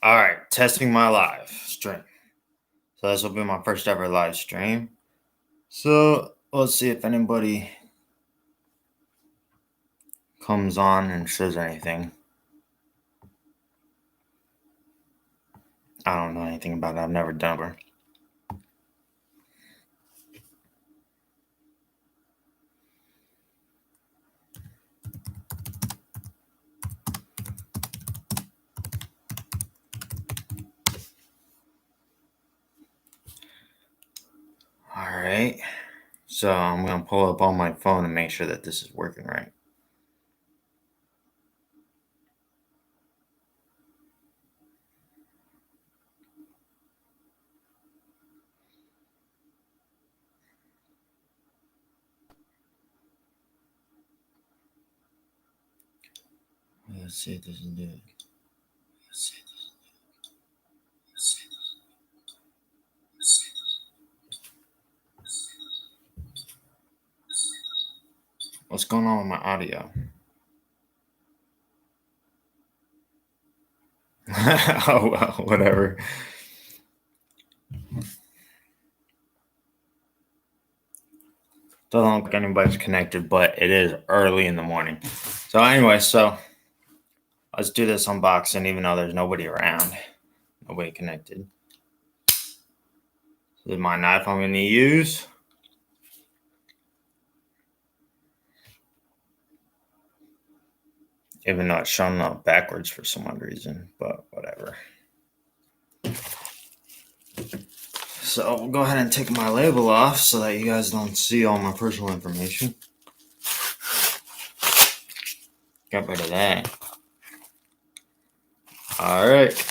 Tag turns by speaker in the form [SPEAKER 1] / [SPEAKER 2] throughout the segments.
[SPEAKER 1] All right, testing my live stream. So this will be my first ever live stream. So let's see if anybody comes on and says anything. I don't know anything about it. I've never done it. All right. So I'm going to pull up on my phone and make sure that this is working right. Let's see if this is good. What's going on with my audio? Oh, well, whatever. Doesn't look like anybody's connected, but it is early in the morning. So anyway, let's do this unboxing even though there's nobody around. Nobody connected. This is my knife I'm going to use. Even though it's showing up backwards for some odd reason, but whatever. So we'll go ahead and take my label off so that you guys don't see all my personal information. Get rid of that. All right.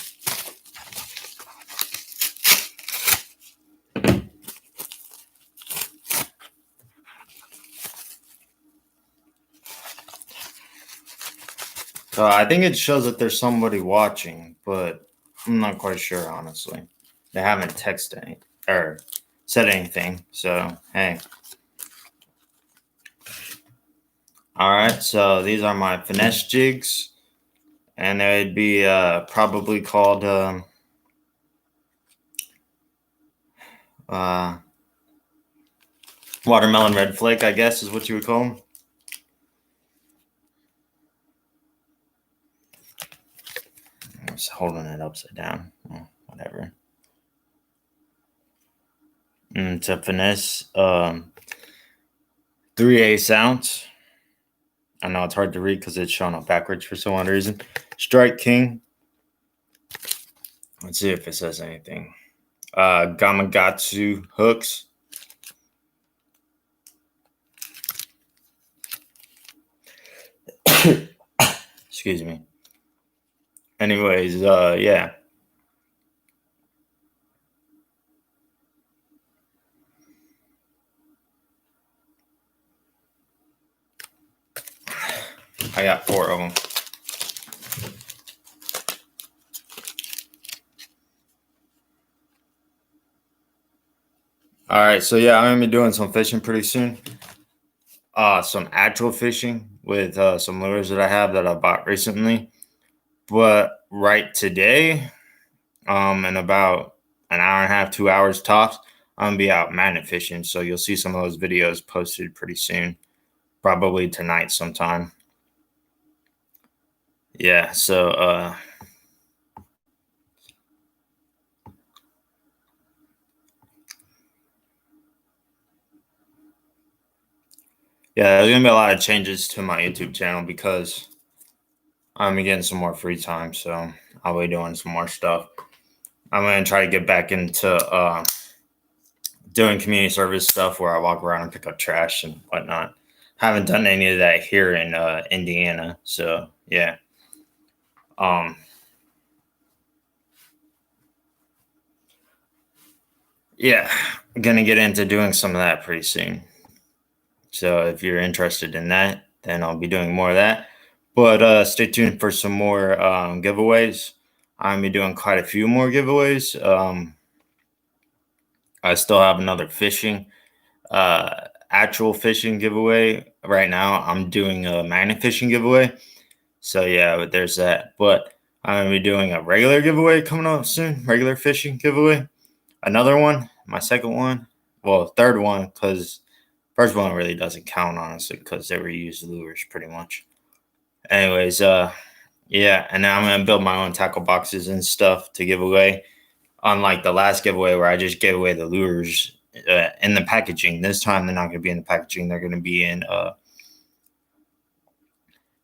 [SPEAKER 1] So I think it shows that there's somebody watching, but I'm not quite sure, honestly. They haven't texted any or said anything, so hey. All right, so these are my finesse jigs, and they'd be probably called watermelon red flake, I guess is what you would call them. I'm just holding it upside down. Oh, whatever. And it's a finesse 3/8 ounce. I know it's hard to read because it's showing up backwards for some odd reason. Strike King. Let's see if it says anything. Gamakatsu hooks. Excuse me. Anyways, yeah. I got 4 of them. All right, so yeah, I'm gonna be doing some fishing pretty soon. Some actual fishing with some lures that I have that I bought recently. But right today, in about an hour and a half, 2 hours tops, I'm gonna be out magnet fishing. So you'll see some of those videos posted pretty soon, probably tonight sometime. Yeah, so yeah, there's gonna be a lot of changes to my YouTube channel because I'm getting some more free time, so I'll be doing some more stuff. I'm gonna try to get back into doing community service stuff where I walk around and pick up trash and whatnot. Haven't done any of that here in Indiana, so yeah. Yeah, gonna get into doing some of that pretty soon. So if you're interested in that, then I'll be doing more of that. But stay tuned for some more giveaways. I'm be doing quite a few more giveaways. I still have another actual fishing giveaway right now. I'm doing a magnet fishing giveaway. So yeah, there's that. But I'm gonna be doing a regular giveaway coming up soon, regular fishing giveaway. Another one, my second one, well, third one, because first one really doesn't count honestly, because they were used lures pretty much. Anyways, yeah, and now I'm gonna build my own tackle boxes and stuff to give away. Unlike the last giveaway where I just gave away the lures in the packaging, this time they're not gonna be in the packaging. They're gonna be in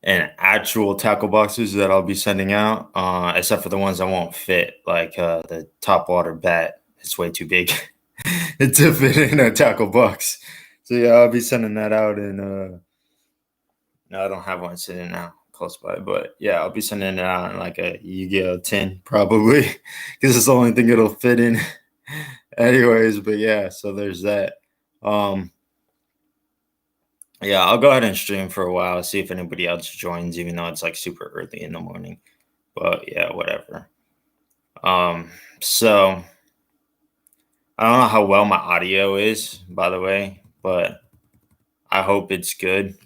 [SPEAKER 1] actual tackle boxes that I'll be sending out, except for the ones that won't fit, like the top water bat. It's way too big to fit in a tackle box. So yeah, I'll be sending that out. And no, I don't have one sitting now close by, but yeah, I'll be sending it out in like a Yu-Gi-Oh tin probably, because it's the only thing it'll fit in. Anyways, but yeah, so there's that. Um, Yeah, I'll go ahead and stream for a while, see if anybody else joins, even though it's like super early in the morning. But yeah, whatever. Um, so I don't know how well my audio is, by the way, but I hope it's good.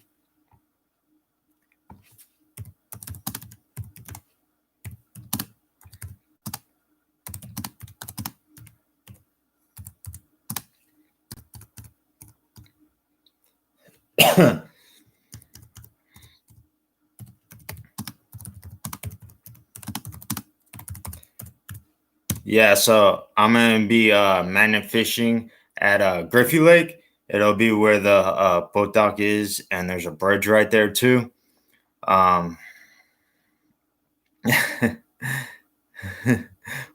[SPEAKER 1] Yeah, so I'm gonna be magnet fishing at Griffey Lake. It'll be where the boat dock is, and there's a bridge right there too. Um,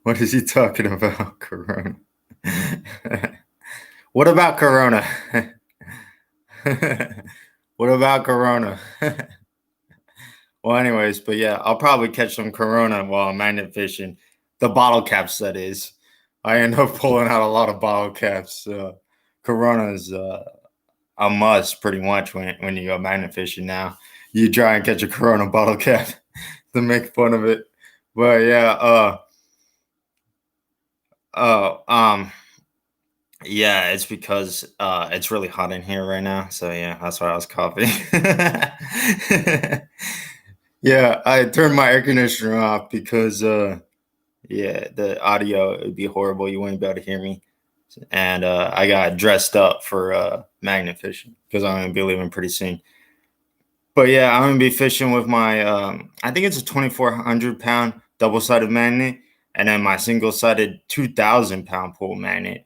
[SPEAKER 1] what is he talking about, Corona? What about Corona? What about Corona? Well, anyways, but yeah, I'll probably catch some Corona while I'm magnet fishing. The bottle caps, that is. I end up pulling out a lot of bottle caps. Corona is a must, pretty much, when you go magnet fishing now. You try and catch a Corona bottle cap to make fun of it. But yeah, uh, um, yeah, it's because it's really hot in here right now. So yeah, that's why I was coughing. Yeah, I turned my air conditioner off because yeah, the audio would be horrible. You wouldn't be able to hear me. And I got dressed up for magnet fishing because I'm gonna be leaving pretty soon. But yeah, I'm gonna be fishing with my I think it's a 2,400 pound double sided magnet, and then my single sided 2,000 pound pool magnet.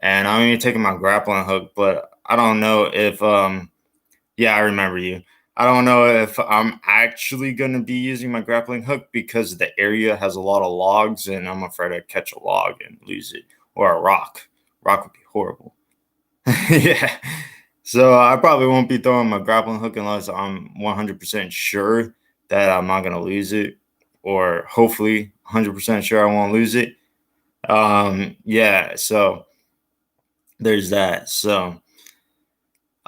[SPEAKER 1] And I'm gonna be taking my grappling hook, but I don't know if yeah, I remember you. I don't know if I'm actually going to be using my grappling hook because the area has a lot of logs, and I'm afraid I'd catch a log and lose it, or a rock. Rock would be horrible. Yeah. So I probably won't be throwing my grappling hook unless I'm 100% sure that I'm not going to lose it, or hopefully 100% sure I won't lose it. Yeah. So there's that. So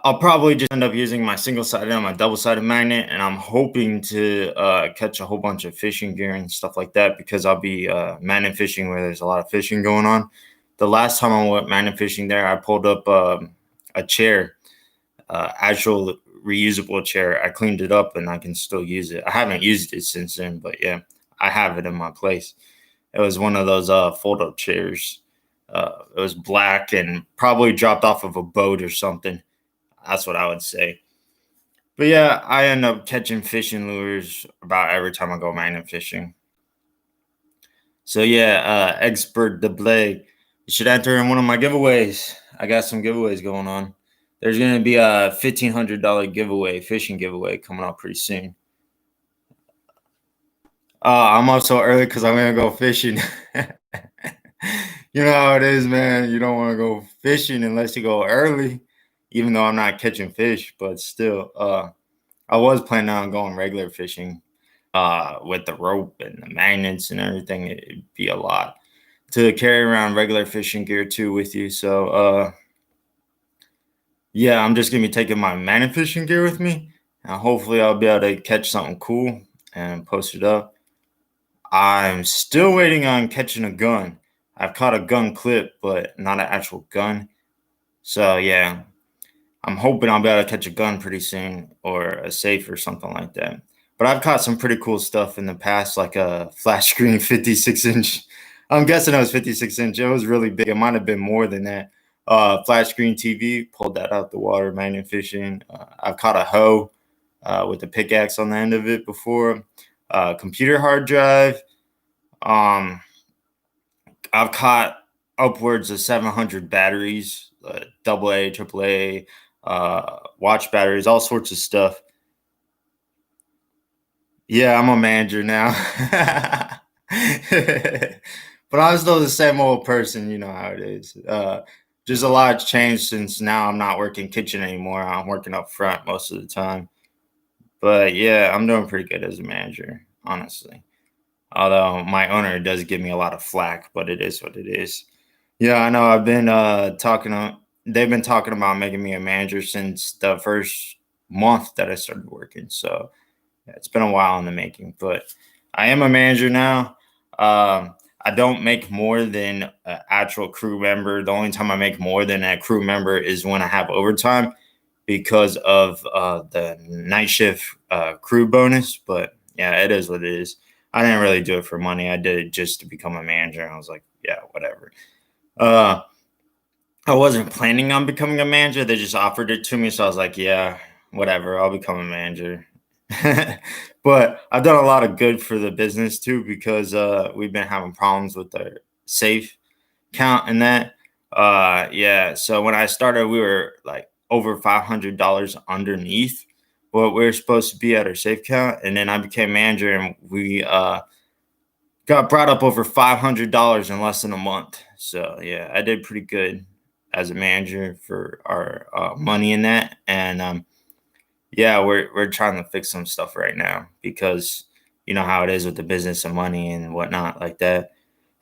[SPEAKER 1] I'll probably just end up using my single sided and my double sided magnet, and I'm hoping to catch a whole bunch of fishing gear and stuff like that because I'll be magnet fishing where there's a lot of fishing going on. The last time I went magnet fishing there, I pulled up a chair, actual reusable chair. I cleaned it up and I can still use it. I haven't used it since then, but yeah, I have it in my place. It was one of those fold up chairs. It was black and probably dropped off of a boat or something. That's what I would say. But yeah, I end up catching fishing lures about every time I go magnet fishing. So yeah, expert the Blake. You should enter in one of my giveaways. I got some giveaways going on. There's gonna be a $1,500 giveaway, fishing giveaway coming up pretty soon. I'm up so early because I'm gonna go fishing. You know how it is, man. You don't want to go fishing unless you go early, even though I'm not catching fish, but still, I was planning on going regular fishing with the rope and the magnets and everything. It'd be a lot to carry around regular fishing gear too with you. So yeah, I'm just gonna be taking my magnet fishing gear with me, and hopefully I'll be able to catch something cool and post it up. I'm still waiting on catching a gun. I've caught a gun clip, but not an actual gun. So yeah, I'm hoping I'll be able to catch a gun pretty soon or a safe or something like that. But I've caught some pretty cool stuff in the past, like a flash screen 56-inch. I'm guessing it was 56-inch. It was really big. It might have been more than that. Flash screen TV, pulled that out the water, magnet fishing. I've caught a hoe with a pickaxe on the end of it before. Computer hard drive. Um, I've caught upwards of 700 batteries, AA, AAA, watch batteries, all sorts of stuff. Yeah, I'm a manager now. But I'm still the same old person, you know how it is. Just a lot's changed since now I'm not working kitchen anymore. I'm working up front most of the time. But yeah, I'm doing pretty good as a manager, honestly. Although my owner does give me a lot of flack, but it is what it is. Yeah, I know. I've been they've been talking about making me a manager since the first month that I started working. So yeah, it's been a while in the making, but I am a manager now. I don't make more than an actual crew member. The only time I make more than a crew member is when I have overtime because of the night shift crew bonus. But yeah, it is what it is. I didn't really do it for money. I did it just to become a manager. And I was like, yeah, whatever. Uh, I wasn't planning on becoming a manager. They just offered it to me. So I was like, yeah, whatever. I'll become a manager. But I've done a lot of good for the business too because we've been having problems with the safe count and that. Yeah. So when I started, we were like over $500 underneath what we were supposed to be at our safe count. And then I became manager and we got brought up over $500 in less than a month. So yeah, I did pretty good as a manager for our money in that. And yeah, we're trying to fix some stuff right now because you know how it is with the business and money and whatnot like that.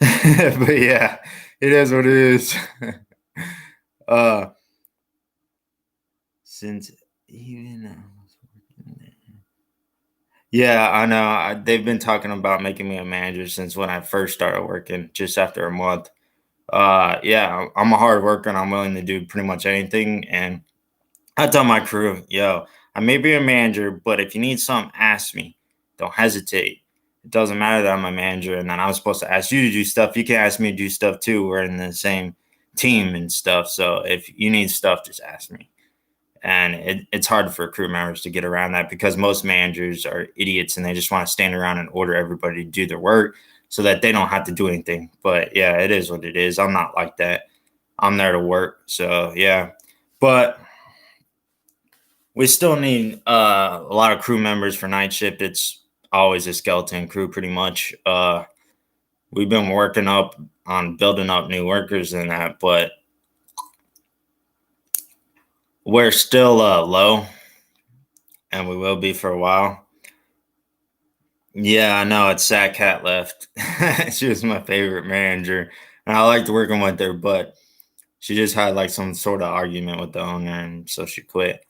[SPEAKER 1] But yeah, it is what it is. uh, since even yeah, I know. They've been talking about making me a manager since when I first started working, just after a month. Yeah, I'm a hard worker and I'm willing to do pretty much anything. And I tell my crew, yo, I may be a manager, but if you need something, ask me. Don't hesitate. It doesn't matter that I'm a manager and that I was supposed to ask you to do stuff. You can ask me to do stuff too. We're in the same team and stuff. So if you need stuff, just ask me. And it's hard for crew members to get around that because most managers are idiots and they just want to stand around and order everybody to do their work so that they don't have to do anything. But yeah, it is what it is. I'm not like that. I'm there to work. So yeah. But we still need a lot of crew members for night shift. It's always a skeleton crew, pretty much. We've been working up on building up new workers in that, but we're still low, and we will be for a while. Yeah, I know. It's sad Cat left. She was my favorite manager, and I liked working with her, but she just had like some sort of argument with the owner, and so she quit.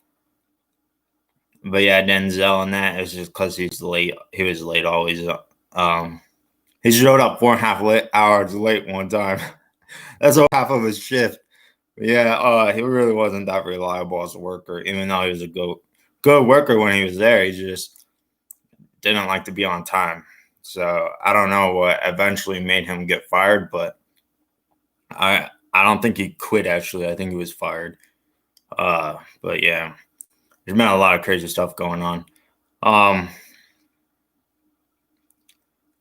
[SPEAKER 1] But yeah, Denzel and that is just because he's late. He was late always. Um, he showed up 4.5 hours late one time. That's all half of his shift. Yeah, he really wasn't that reliable as a worker, even though he was a good worker when he was there. He just didn't like to be on time. So I don't know what eventually made him get fired, but I don't think he quit actually. I think he was fired. But yeah, there's been a lot of crazy stuff going on. Um,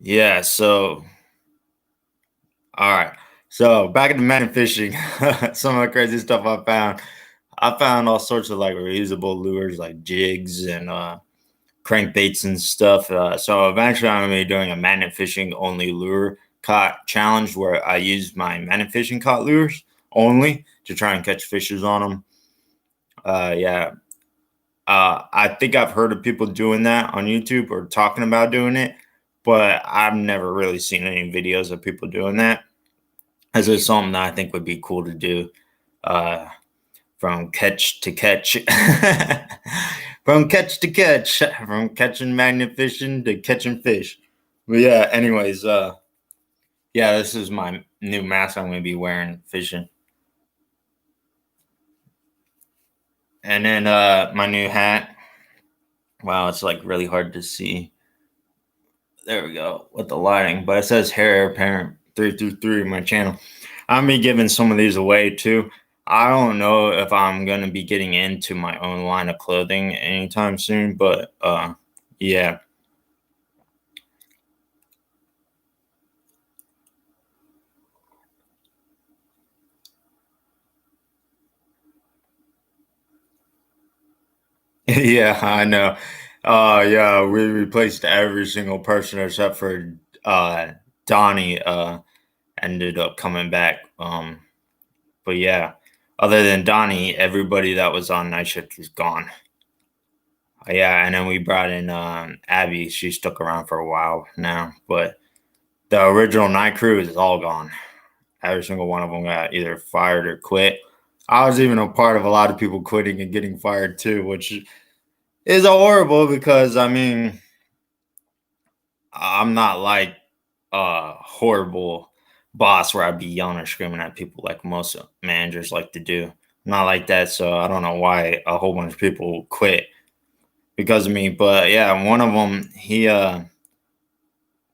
[SPEAKER 1] yeah, so all right. So back at the man fishing, some of the crazy stuff I found. I found all sorts of like reusable lures like jigs and crankbaits and stuff. So eventually I'm gonna be doing a magnet fishing only lure caught challenge where I use my magnet fishing caught lures only to try and catch fishes on them. Yeah. I think I've heard of people doing that on YouTube or talking about doing it, but I've never really seen any videos of people doing that. This is something that I think would be cool to do. Uh, from catch to catch, from catch to catch, from catching magnet fishing to catching fish. But yeah, anyways, yeah, this is my new mask I'm gonna be wearing fishing, and then my new hat. Wow, it's like really hard to see. There we go with the lighting, but it says hair parent 323 my channel. I'm be giving some of these away too. I don't know if I'm gonna be getting into my own line of clothing anytime soon, but yeah. Yeah, I know. Yeah, we replaced every single person except for uh Donnie ended up coming back. But yeah, other than Donnie, everybody that was on night shift is gone. Yeah, and then we brought in Abby. She stuck around for a while now, but the original night crew is all gone. Every single one of them got either fired or quit. I was even a part of a lot of people quitting and getting fired too, which is horrible because I mean, I'm not like a horrible boss where I'd be yelling or screaming at people like most managers like to do. Not like that, so I don't know why a whole bunch of people quit because of me. But yeah, one of them, he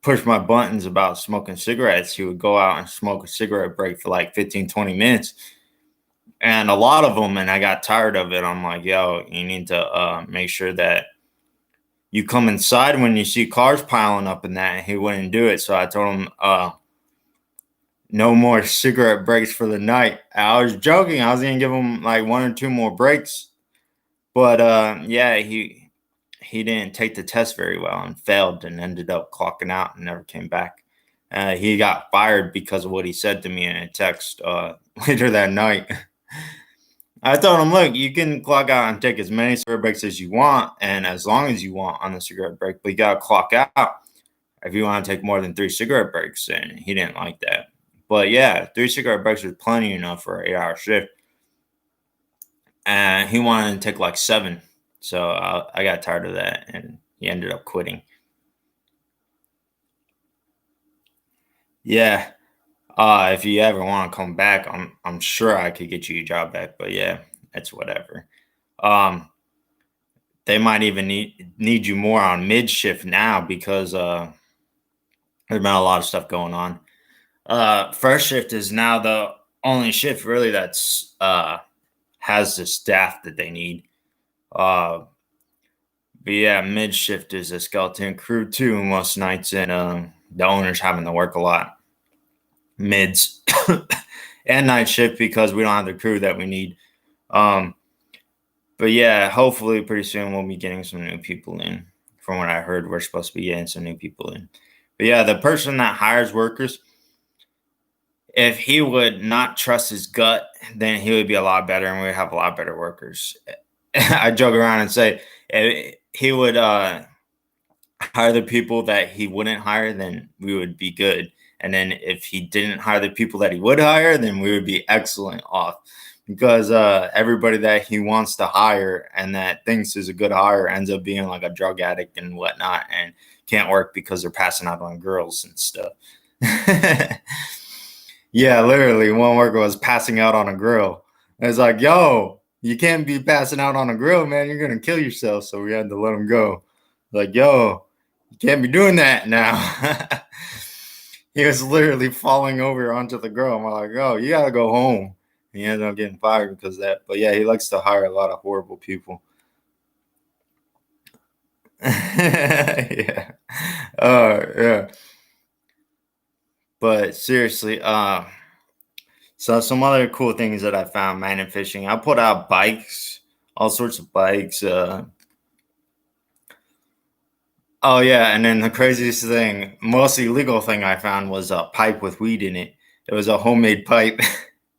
[SPEAKER 1] pushed my buttons about smoking cigarettes. He would go out and smoke a cigarette break for like 15, 20 minutes. And a lot of them, and I got tired of it. I'm like, yo, you need to make sure that you come inside when you see cars piling up and that. And he wouldn't do it. So I told him, no more cigarette breaks for the night. I was joking. I was going to give him like one or two more breaks. But yeah, he didn't take the test very well and failed and ended up clocking out and never came back. He got fired because of what he said to me in a text later that night. I told him, look, you can clock out and take as many cigarette breaks as you want and as long as you want on the cigarette break, but you got to clock out if you want to take more than 3 cigarette breaks. And he didn't like that. But yeah, 3 cigarette breaks was plenty enough for an 8 hour shift. And he wanted to take like 7. So I got tired of that and he ended up quitting. Yeah. If you ever want to come back, I'm sure I could get you a job back. But yeah, it's whatever. Um, they might even need you more on mid shift now because there's been a lot of stuff going on. First shift is now the only shift really that's has the staff that they need. Uh, but yeah, mid shift is a skeleton crew too most nights, and the owner's having to work a lot mids and night shift because we don't have the crew that we need. Um, but yeah, hopefully pretty soon we'll be getting some new people in. From what I heard, we're supposed to be getting some new people in. But yeah, the person that hires workers, if he would not trust his gut, then he would be a lot better and we'd have a lot better workers. I joke around and say if he would hire the people that he wouldn't hire, then we would be good. And then if he didn't hire the people that he would hire, then we would be excellent off. Because everybody that he wants to hire and that thinks is a good hire ends up being like a drug addict and whatnot and can't work because they're passing out on girls and stuff. Yeah, literally, one worker was passing out on a grill. And it's like, yo, you can't be passing out on a grill, man. You're gonna kill yourself. So we had to let him go. Like, yo, you can't be doing that now. He was literally falling over onto the grill. I'm like, oh, you gotta go home. He ended up getting fired because of that. But yeah, he likes to hire a lot of horrible people. Yeah. Yeah. But seriously, so some other cool things that I found mining fishing. I put out bikes, all sorts of bikes. Oh yeah, and then the craziest thing, most illegal thing I found was a pipe with weed in it. It was a homemade pipe.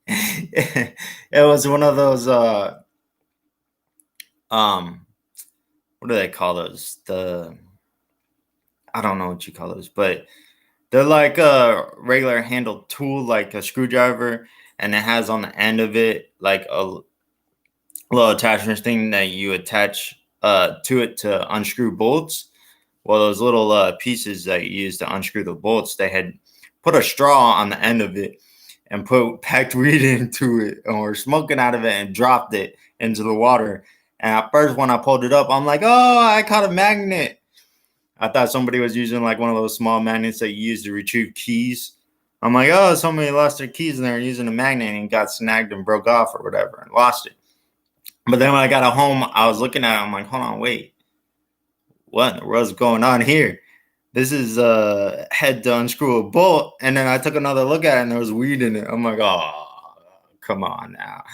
[SPEAKER 1] It was one of those um what do they call those? The I don't know what you call those, but they're like a regular handled tool, like a screwdriver, and it has on the end of it like a little attachment thing that you attach to it to unscrew bolts. Well, those little pieces that you use to unscrew the bolts, they had put a straw on the end of it and put packed weed into it or smoking out of it and dropped it into the water. And at first, when I pulled it up, I'm like, oh, I caught a magnet. I thought somebody was using like one of those small magnets that you use to retrieve keys. I'm like, oh, somebody lost their keys and they're using a magnet and got snagged and broke off or whatever and lost it. But then when I got home, I was looking at it. I'm like, hold on, wait, what in the world's going on here? This is a head to unscrew a bolt. And then I took another look at it and there was weed in it. I'm like, oh, come on now.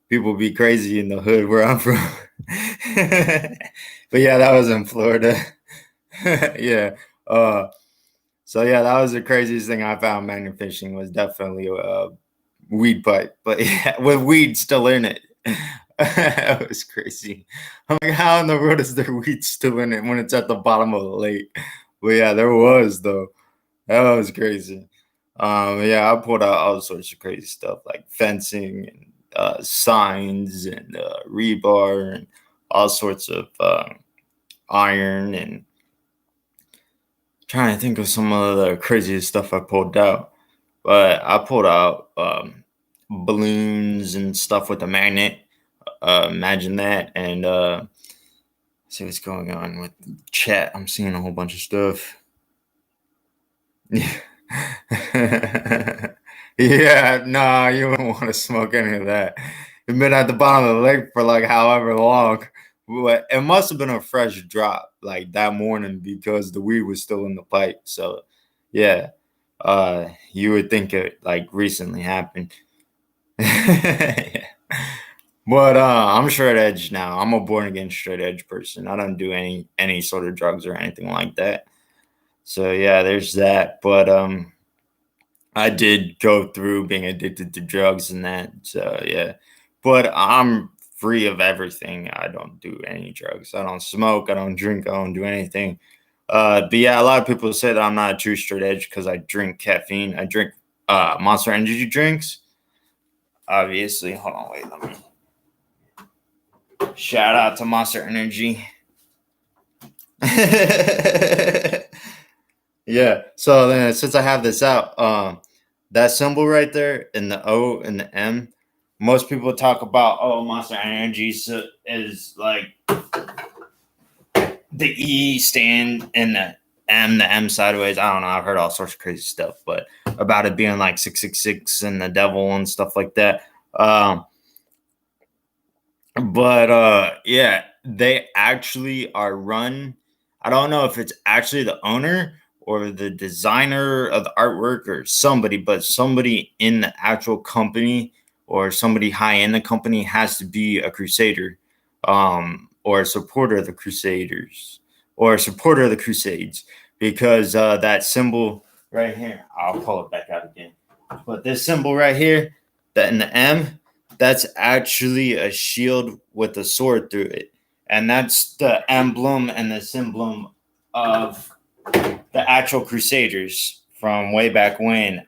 [SPEAKER 1] People be crazy in the hood where I'm from. But yeah, that was in Florida. Yeah. So yeah, that was the craziest thing I found magnet fishing was definitely a weed pipe, but yeah, with weed still in it. That was crazy. I'm like, how in the world is there weed still in it when it's at the bottom of the lake? But yeah, there was though. That was crazy. Yeah, I pulled out all sorts of crazy stuff like fencing and signs and rebar and all sorts of iron and trying to think of some of the craziest stuff I pulled out. But I pulled out balloons and stuff with a magnet. Imagine that. And see what's going on with chat. I'm seeing a whole bunch of stuff. Yeah, nah, you wouldn't want to smoke any of that. You've been at the bottom of the lake for like however long. But it must have been a fresh drop like that morning because the weed was still in the pipe. So yeah, you would think it like recently happened. Yeah. But I'm straight edge now. I'm a born again straight edge person. I don't do any sort of drugs or anything like that. So yeah, there's that. But I did go through being addicted to drugs and that. So yeah. But I'm free of everything. I don't do any drugs. I don't smoke. I don't drink. I don't do anything. But yeah, a lot of people say that I'm not a true straight edge because I drink caffeine. I drink Monster Energy drinks. Obviously, hold on, wait, let me shout out to Monster Energy. Yeah. So then, since I have this out, that symbol right there in the O and the M, most people talk about, oh, Monster Energy is like the E stand and the M sideways. I don't know. I've heard all sorts of crazy stuff, but about it being like 666 and the devil and stuff like that. But yeah, they actually are run. I don't know if it's actually the owner or the designer of the artwork or somebody, but somebody in the actual company or somebody high in the company has to be a crusader, or a supporter of the Crusaders or a supporter of the Crusades because that symbol right here, I'll pull it back out again. But this symbol right here, that in the M, that's actually a shield with a sword through it. And that's the emblem and the symbol of the actual Crusaders from way back when.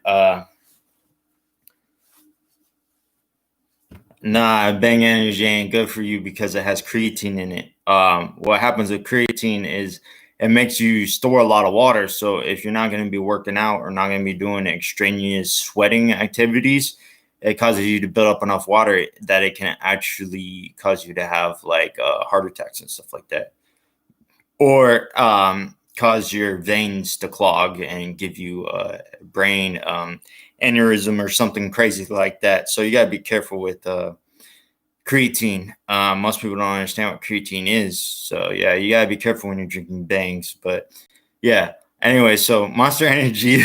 [SPEAKER 1] Nah, Bang Energy ain't good for you because it has creatine in it. What happens with creatine is it makes you store a lot of water. So if you're not going to be working out or not going to be doing extraneous sweating activities, it causes you to build up enough water that it can actually cause you to have like heart attacks and stuff like that, or cause your veins to clog and give you a brain aneurysm or something crazy like that. So you got to be careful with creatine. Most people don't understand what creatine is. So yeah, you got to be careful when you're drinking bangs. But yeah, anyway, so Monster Energy,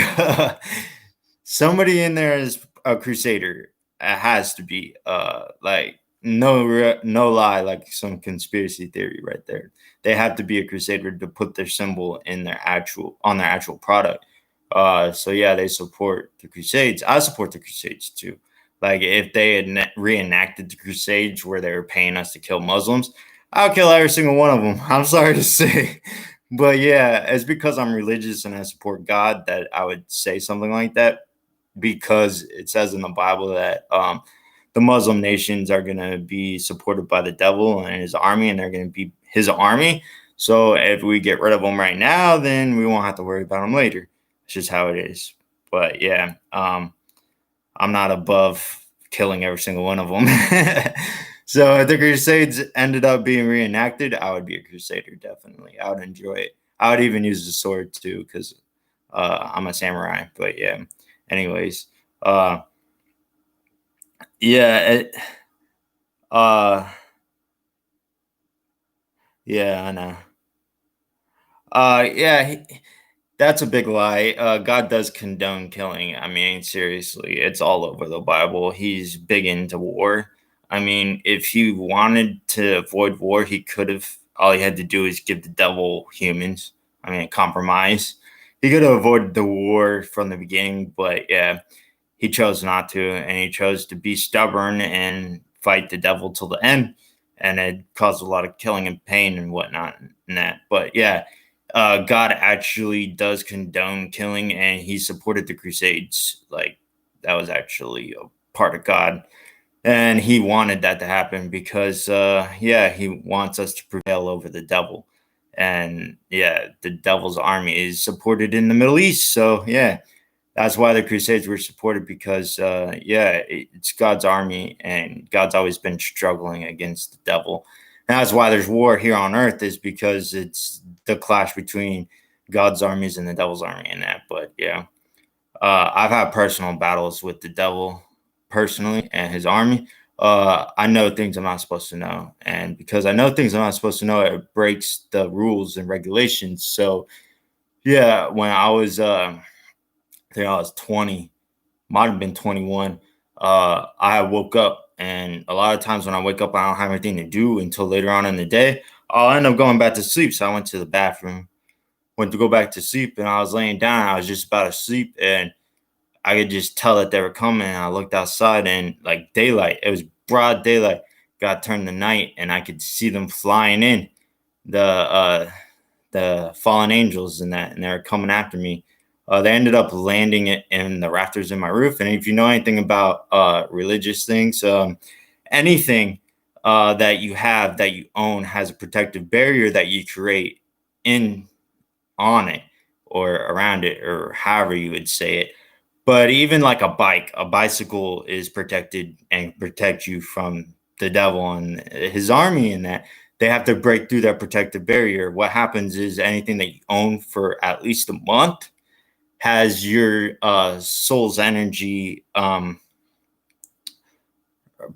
[SPEAKER 1] somebody in there is a crusader. It has to be like no lie, like some conspiracy theory right there. They have to be a crusader to put their symbol in their actual product. So yeah, they support the Crusades. I support the Crusades too. Like if they had reenacted the Crusades where they were paying us to kill Muslims, I'll kill every single one of them. I'm sorry to say, but yeah, it's because I'm religious and I support God that I would say something like that, because it says in the Bible that the Muslim nations are going to be supported by the devil and his army, and they're going to be his army. So if we get rid of them right now, then we won't have to worry about them later. It's just how it is. But yeah, I'm not above killing every single one of them. So if the Crusades ended up being reenacted, I would be a Crusader, definitely. I would enjoy it. I would even use the sword too, because I'm a samurai. But yeah, anyways, uh, yeah, uh, yeah, I know. Yeah, that's a big lie. God does condone killing. I mean, seriously, it's all over the Bible. He's big into war. I mean, if he wanted to avoid war, he could have. All he had to do is give the devil humans. I mean, compromise. He could have avoided the war from the beginning, but yeah, he chose not to, and he chose to be stubborn and fight the devil till the end, and it caused a lot of killing and pain and whatnot in that. But yeah, God actually does condone killing, and he supported the Crusades. Like that was actually a part of God, and he wanted that to happen because, yeah, he wants us to prevail over the devil, and yeah, the devil's army is supported in the Middle East. So yeah, that's why the Crusades were supported because, yeah, it's God's army, and God's always been struggling against the devil. And that's why there's war here on Earth, is because it's the clash between God's armies and the devil's army in that. But yeah, I've had personal battles with the devil personally and his army. I know things I'm not supposed to know, and because I know things I'm not supposed to know, it breaks the rules and regulations. So yeah, when I was, I think I was 20, might have been 21. I woke up, and a lot of times when I wake up, I don't have anything to do until later on in the day. I'll end up going back to sleep. So I went to the bathroom, went to go back to sleep, and I was laying down. I was just about to sleep, and I could just tell that they were coming. And I looked outside, and like daylight, it was broad daylight, got turned to night, and I could see them flying in, the fallen angels and that, and they were coming after me. They ended up landing it in the rafters in my roof. And if you know anything about religious things, anything that you have that you own has a protective barrier that you create in on it or around it, or however you would say it. But even like a bicycle is protected and protect you from the devil and his army, and that they have to break through that protective barrier. What happens is anything that you own for at least a month has your soul's energy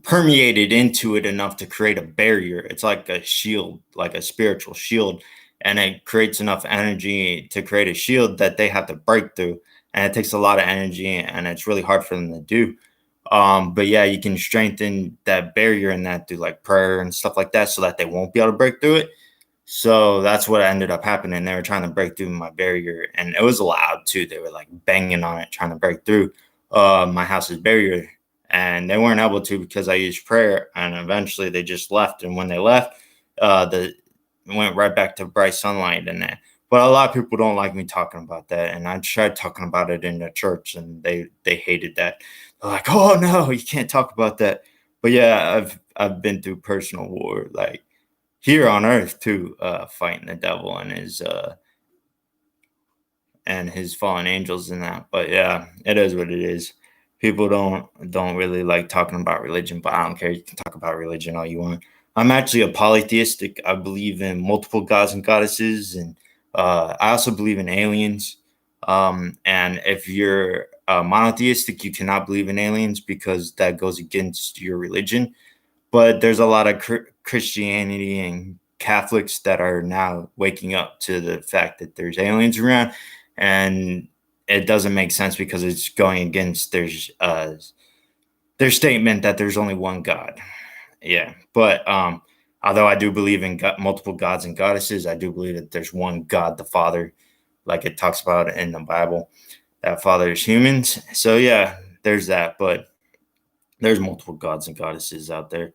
[SPEAKER 1] permeated into it enough to create a barrier. It's like a shield, like a spiritual shield, and it creates enough energy to create a shield that they have to break through. And it takes a lot of energy, and it's really hard for them to do. But yeah, you can strengthen that barrier and that through like prayer and stuff like that, so that they won't be able to break through it. So that's what ended up happening. They were trying to break through my barrier, and it was loud too. They were like banging on it, trying to break through my house's barrier, and they weren't able to because I used prayer. And eventually, they just left. And when they left, the went right back to bright sunlight and that. But a lot of people don't like me talking about that, and I tried talking about it in the church, and they hated that. They're like, "Oh no, you can't talk about that." But yeah, I've been through personal war, like here on earth too, fighting the devil and his fallen angels and that. But yeah, it is what it is. People don't really like talking about religion, but I don't care. You can talk about religion all you want. I'm actually a polytheistic. I believe in multiple gods and goddesses, and I also believe in aliens. And if you're monotheistic, you cannot believe in aliens because that goes against your religion. But there's a lot of Christianity and Catholics that are now waking up to the fact that there's aliens around, and it doesn't make sense because it's going against their statement that there's only one God. Yeah, but although I do believe in multiple gods and goddesses, I do believe that there's one God, the Father, like it talks about in the Bible. That Father is humans. So yeah, there's that. But there's multiple gods and goddesses out there.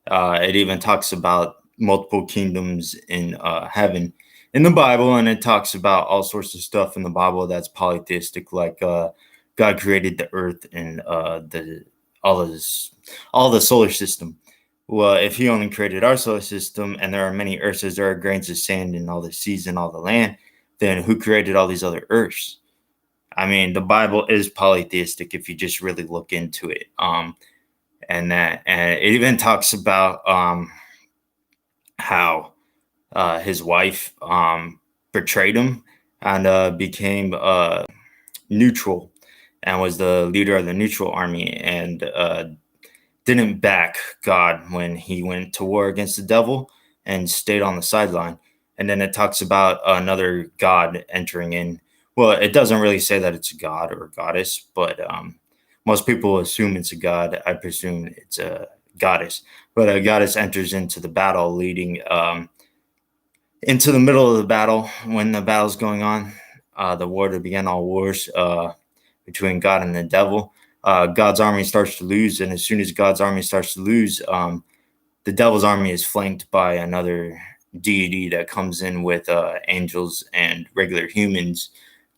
[SPEAKER 1] It even talks about multiple kingdoms in heaven in the Bible, and it talks about all sorts of stuff in the Bible that's polytheistic, like God created the earth and the all of this, all the solar system. Well, if He only created our solar system, and there are many earths as there are grains of sand in all the seas and all the land, then who created all these other earths? I mean, the Bible is polytheistic if you just really look into it. and it even talks about how his wife betrayed him and became neutral and was the leader of the neutral army and didn't back God when he went to war against the devil and stayed on the sideline. And then it talks about another god entering in. Well, it doesn't really say that it's a god or a goddess, but most people assume it's a god. I presume it's a goddess. But a goddess enters into the battle, leading into the middle of the battle when the battle's going on. The war to begin all wars between God and the devil. God's army starts to lose, and as soon as God's army starts to lose, the devil's army is flanked by another deity that comes in with angels and regular humans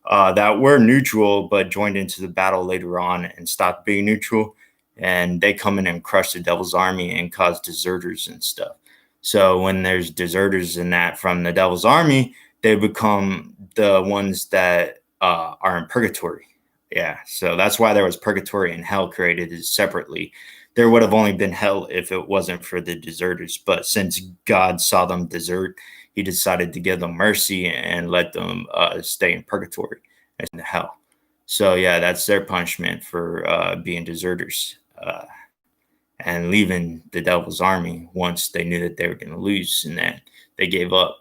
[SPEAKER 1] that were neutral but joined into the battle later on and stopped being neutral. And they come in and crush the devil's army and cause deserters and stuff. So when there's deserters in that from the devil's army, they become the ones that are in purgatory. Yeah, so that's why there was purgatory and hell created separately. There would have only been hell if it wasn't for the deserters. But since God saw them desert, he decided to give them mercy and let them stay in purgatory and hell. So, yeah, that's their punishment for being deserters and leaving the devil's army once they knew that they were going to lose and that they gave up.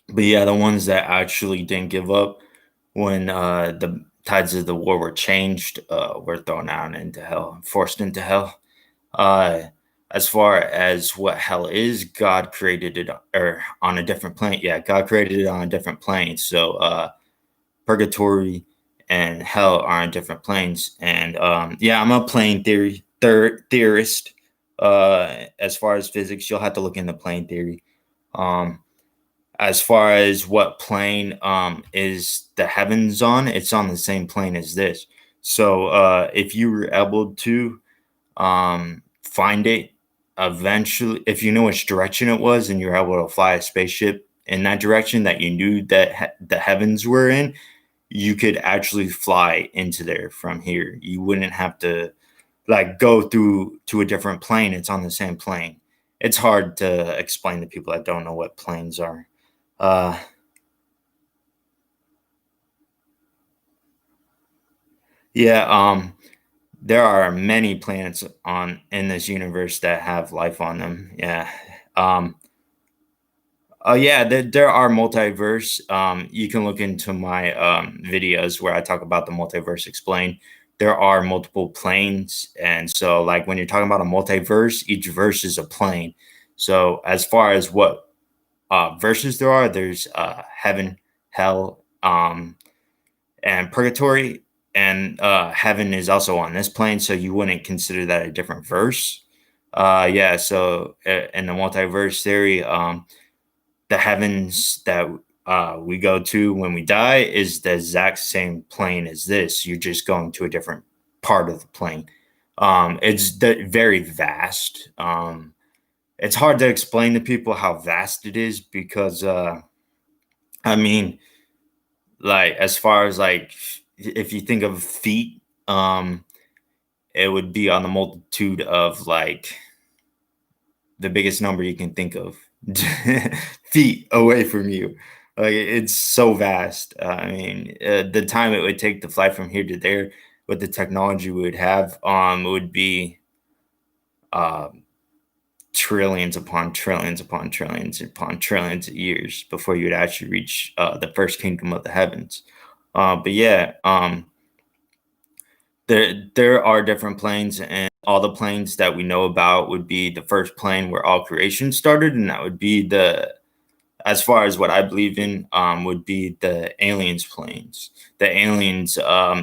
[SPEAKER 1] But, yeah, the ones that actually didn't give up when the tides of the war were changed, were thrown out into hell, forced into hell. Uh, as far as what hell is, God created it or on a different plane. Yeah, God created it on a different plane. So purgatory and hell are on different planes. And yeah, I'm a plane theorist. As far as physics, you'll have to look into plane theory. Um, as far as what plane is the heavens on, it's on the same plane as this. So if you were able to find it eventually, if you know which direction it was and you're able to fly a spaceship in that direction that you knew that the heavens were in, you could actually fly into there from here. You wouldn't have to like go through to a different plane. It's on the same plane. It's hard to explain to people that don't know what planes are. Uh, yeah, there are many planets on in this universe that have life on them. Yeah. Um, oh yeah, there are multiverse. You can look into my videos where I talk about the multiverse explained. There are multiple planes, and so like when you're talking about a multiverse, each verse is a plane. So as far as what verses there are, there's heaven, hell, and purgatory, and heaven is also on this plane, so you wouldn't consider that a different verse. Yeah, so in the multiverse theory, the heavens that we go to when we die is the exact same plane as this. You're just going to a different part of the plane. It's very vast. It's hard to explain to people how vast it is because, I mean, like as far as like if you think of feet, it would be on the multitude of like the biggest number you can think of feet away from you. Like it's so vast. I mean, the time it would take to fly from here to there with the technology we would have, would be uh, trillions upon trillions upon trillions upon trillions of years before you would actually reach the first kingdom of the heavens. But yeah, there are different planes, and all the planes that we know about would be the first plane where all creation started, and that would be the as far as what I believe in, would be the aliens planes, the aliens uh,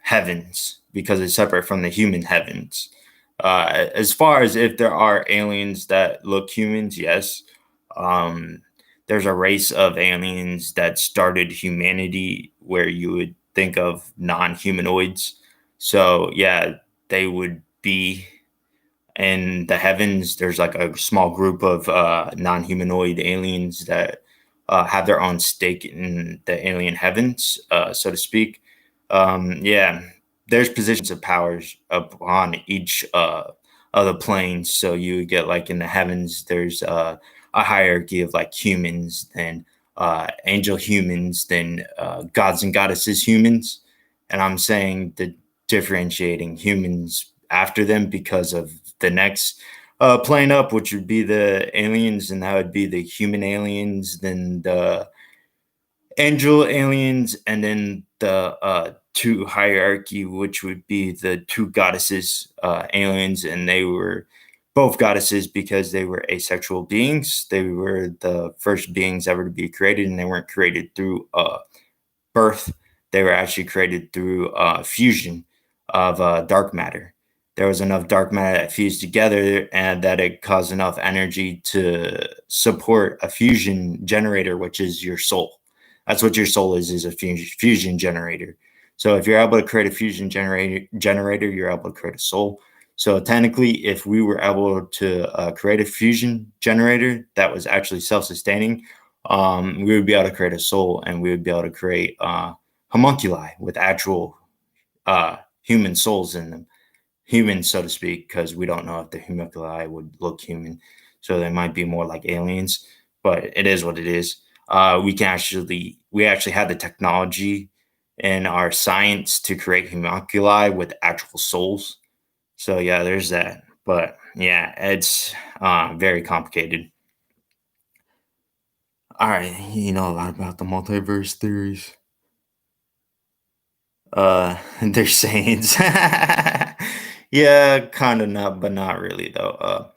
[SPEAKER 1] heavens, because it's separate from the human heavens. As far as if there are aliens that look humans, yes. Um, there's a race of aliens that started humanity where you would think of non-humanoids. So yeah, they would be in the heavens. There's like a small group of non-humanoid aliens that have their own stake in the alien heavens, so to speak. Yeah, there's positions of powers upon each of the planes. So you would get like in the heavens, there's a hierarchy of like humans, then angel humans, then gods and goddesses humans. And I'm saying the differentiating humans after them because of the next plane up, which would be the aliens, and that would be the human aliens, then the angel aliens, and then the two hierarchy, which would be the two goddesses aliens, and they were both goddesses because they were asexual beings. They were the first beings ever to be created, and they weren't created through birth. They were actually created through fusion of dark matter. There was enough dark matter that fused together and that it caused enough energy to support a fusion generator, which is your soul. That's what your soul is a fusion generator. So if you're able to create a fusion generator, you're able to create a soul. So technically, if we were able to create a fusion generator that was actually self-sustaining, we would be able to create a soul, and we would be able to create homunculi with actual human souls in them, human, so to speak, because we don't know if the homunculi would look human. So they might be more like aliens, but it is what it is. We actually have the technology in our science to create homunculi with actual souls. So yeah, there's that. But yeah, it's very complicated. All right, you know a lot about the multiverse theories. They're sayings. Yeah, kind of not, but not really though.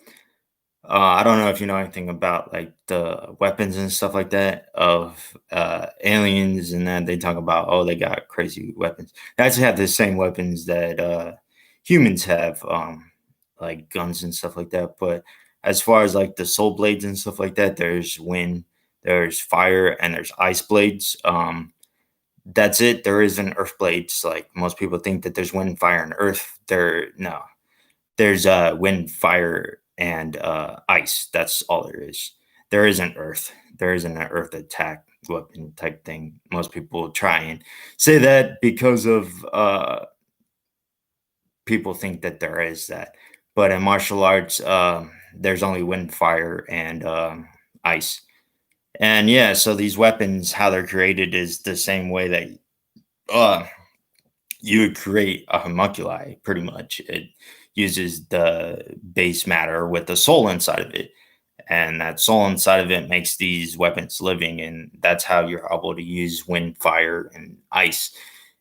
[SPEAKER 1] I don't know if you know anything about like the weapons and stuff like that of aliens, and then they talk about, oh, they got crazy weapons. They actually have the same weapons that humans have, like guns and stuff like that. But as far as like the soul blades and stuff like that, there's wind, there's fire, and there's ice blades. That's it. There isn't earth blades. Like most people think that there's wind, fire, and earth. No, there's wind, fire, and ice. That's all there is. There isn't earth. There isn't an earth attack weapon type thing. Most people try and say that because of people think that there is that. But in martial arts, there's only wind, fire, and ice. And yeah, so these weapons, how they're created, is the same way that uh, you would create a homunculi. Pretty much, it uses the base matter with the soul inside of it, and that soul inside of it makes these weapons living, and that's how you're able to use wind, fire, and ice.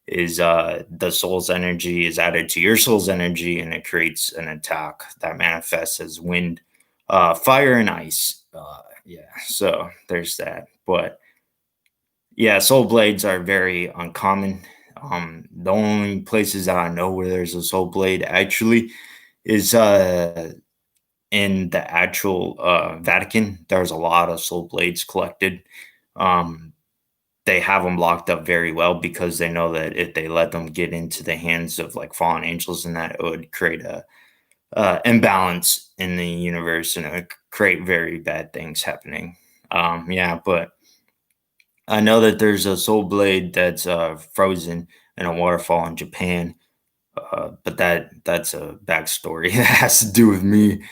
[SPEAKER 1] Is the soul's energy is added to your soul's energy, and it creates an attack that manifests as wind, fire, and ice. Yeah, so there's that. But yeah, soul blades are very uncommon. The only places that I know where there's a soul blade actually is in the actual Vatican. There's a lot of soul blades collected. Um, they have them locked up very well because they know that if they let them get into the hands of like fallen angels and that, it would create a imbalance in the universe, and it would create very bad things happening. Yeah, but I know that there's a soul blade that's frozen in a waterfall in Japan, but that's a backstory that has to do with me.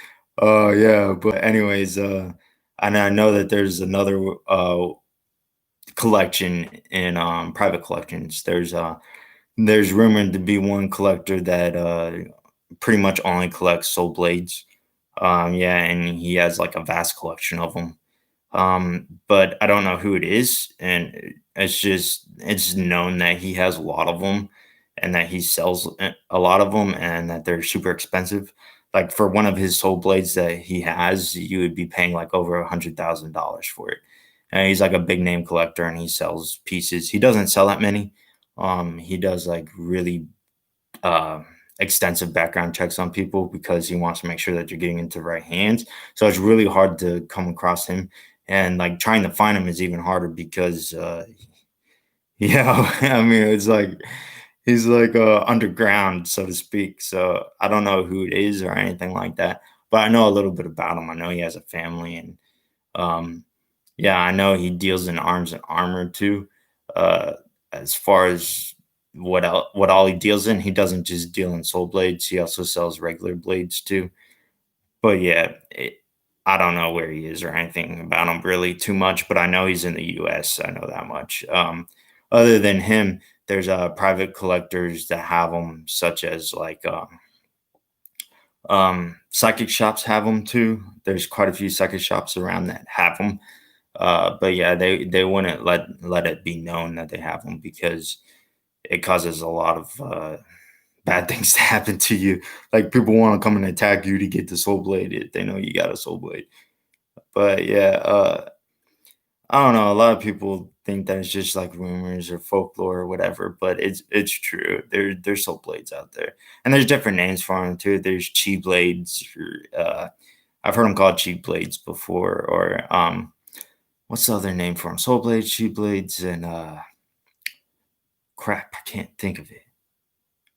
[SPEAKER 1] Yeah, but anyways, and I know that there's another collection in private collections. There's rumored to be one collector that pretty much only collects soul blades. Yeah, and he has like a vast collection of them. But I don't know who it is, and it's known that he has a lot of them, and that he sells a lot of them, and that they're super expensive. Like for one of his soul blades that he has, you would be paying like over $100,000 for it. And he's like a big name collector, and he sells pieces. He doesn't sell that many. He does like really uh, extensive background checks on people because he wants to make sure that you're getting into the right hands. So it's really hard to come across him, and like trying to find him is even harder because yeah, I mean it's like he's like underground, so to speak. So I don't know who it is or anything like that, but I know a little bit about him. I know he has a family, and um, yeah, I know he deals in arms and armor too. Uh, as far as what all he deals in. He doesn't just deal in soul blades. He also sells regular blades too. But yeah, I don't know where he is or anything about him really too much, but I know he's in the US. I know that much. Other than him, there's private collectors that have them, such as like psychic shops have them too. There's quite a few psychic shops around that have them. But yeah, they wouldn't let it be known that they have them because it causes a lot of bad things to happen to you. Like people want to come and attack you to get the soul blade if they know you got a soul blade. But yeah, I don't know. A lot of people think that it's just like rumors or folklore or whatever, but it's true. There's soul blades out there, and there's different names for them too. There's chi blades. I've heard them called chi blades before, or what's the other name for them? Soul blades, chi blades, and crap, I can't think of it.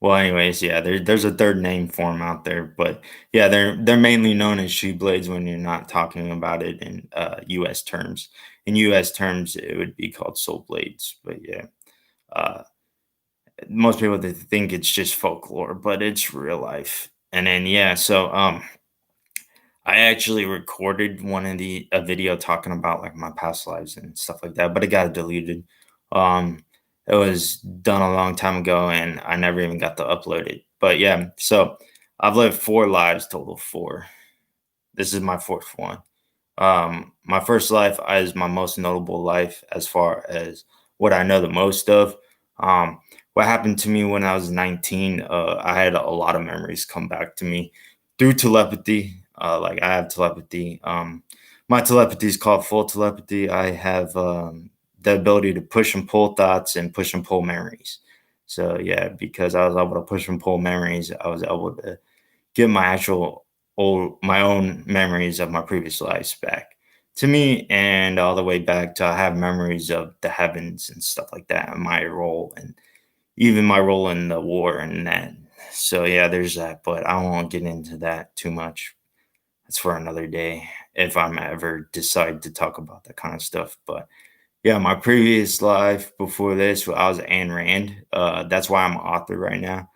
[SPEAKER 1] Well, anyways, yeah, there's a third name for them out there, but yeah, they're mainly known as shoe blades when you're not talking about it in U.S. terms. In U.S. terms, it would be called soul blades, but yeah, uh, most people they think it's just folklore, but it's real life. And then yeah, so I actually recorded one of the a video talking about like my past lives and stuff like that, but it got deleted. Um, it was done a long time ago, and I never even got to upload it. But yeah, so I've lived 4 lives total. Four. This is my fourth one. My first life is my most notable life as far as what I know the most of. What happened to me when I was 19, I had a lot of memories come back to me through telepathy. Like I have telepathy. My telepathy is called full telepathy. I have the ability to push and pull thoughts and push and pull memories. So yeah, because I was able to push and pull memories, I was able to get my own memories of my previous lives back to me, and all the way back to I have memories of the heavens and stuff like that, and my role, and even my role in the war and that. So yeah, there's that, but I won't get into that too much. That's for another day if I'm ever decide to talk about that kind of stuff. But yeah, my previous life before this, I was Ayn Rand. That's why I'm an author right now,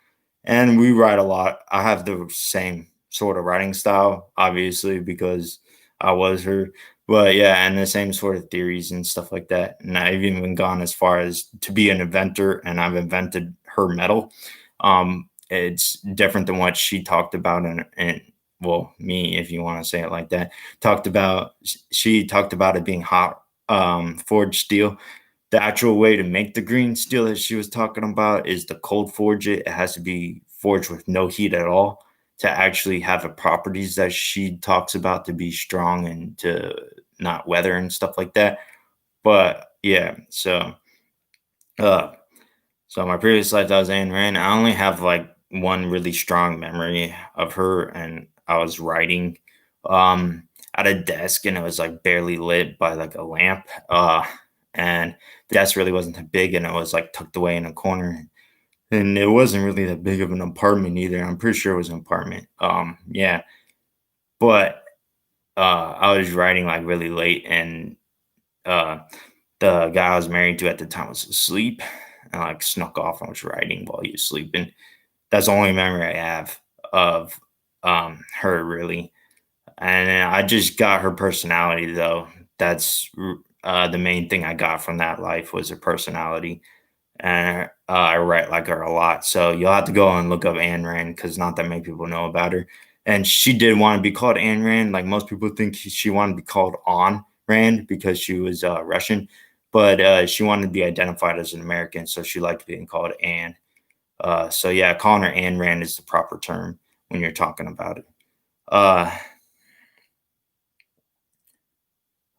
[SPEAKER 1] and we write a lot. I have the same sort of writing style, obviously, because I was her. But yeah, and the same sort of theories and stuff like that. And I've even gone as far as to be an inventor, and I've invented her metal. It's different than what she talked about, and well, me, if you want to say it like that, talked about. She talked about it being hot forged steel. The actual way to make the green steel that she was talking about is to cold forge it. It has to be forged with no heat at all to actually have the properties that she talks about to be strong and to not weather and stuff like that. But yeah, uh so my previous life I was Ayn Rand. I only have like one really strong memory of her, and I was writing at a desk, and it was like barely lit by like a lamp. And the desk really wasn't that big, and it was like tucked away in a corner. And it wasn't really that big of an apartment either. I'm pretty sure it was an apartment. Yeah, but I was writing like really late, and uh, the guy I was married to at the time was asleep, and I like snuck off and was writing while he was sleeping. That's the only memory I have of her really, and I just got her personality though. That's the main thing I got from that life was her personality, and I write like her a lot. So you'll have to go and look up Ayn Rand because not that many people know about her. And she did want to be called Ayn Rand. Like most people think she wanted to be called On Rand because she was Russian, but she wanted to be identified as an American, so she liked being called Anne. So yeah, calling her Ayn Rand is the proper term when you're talking about it. Uh,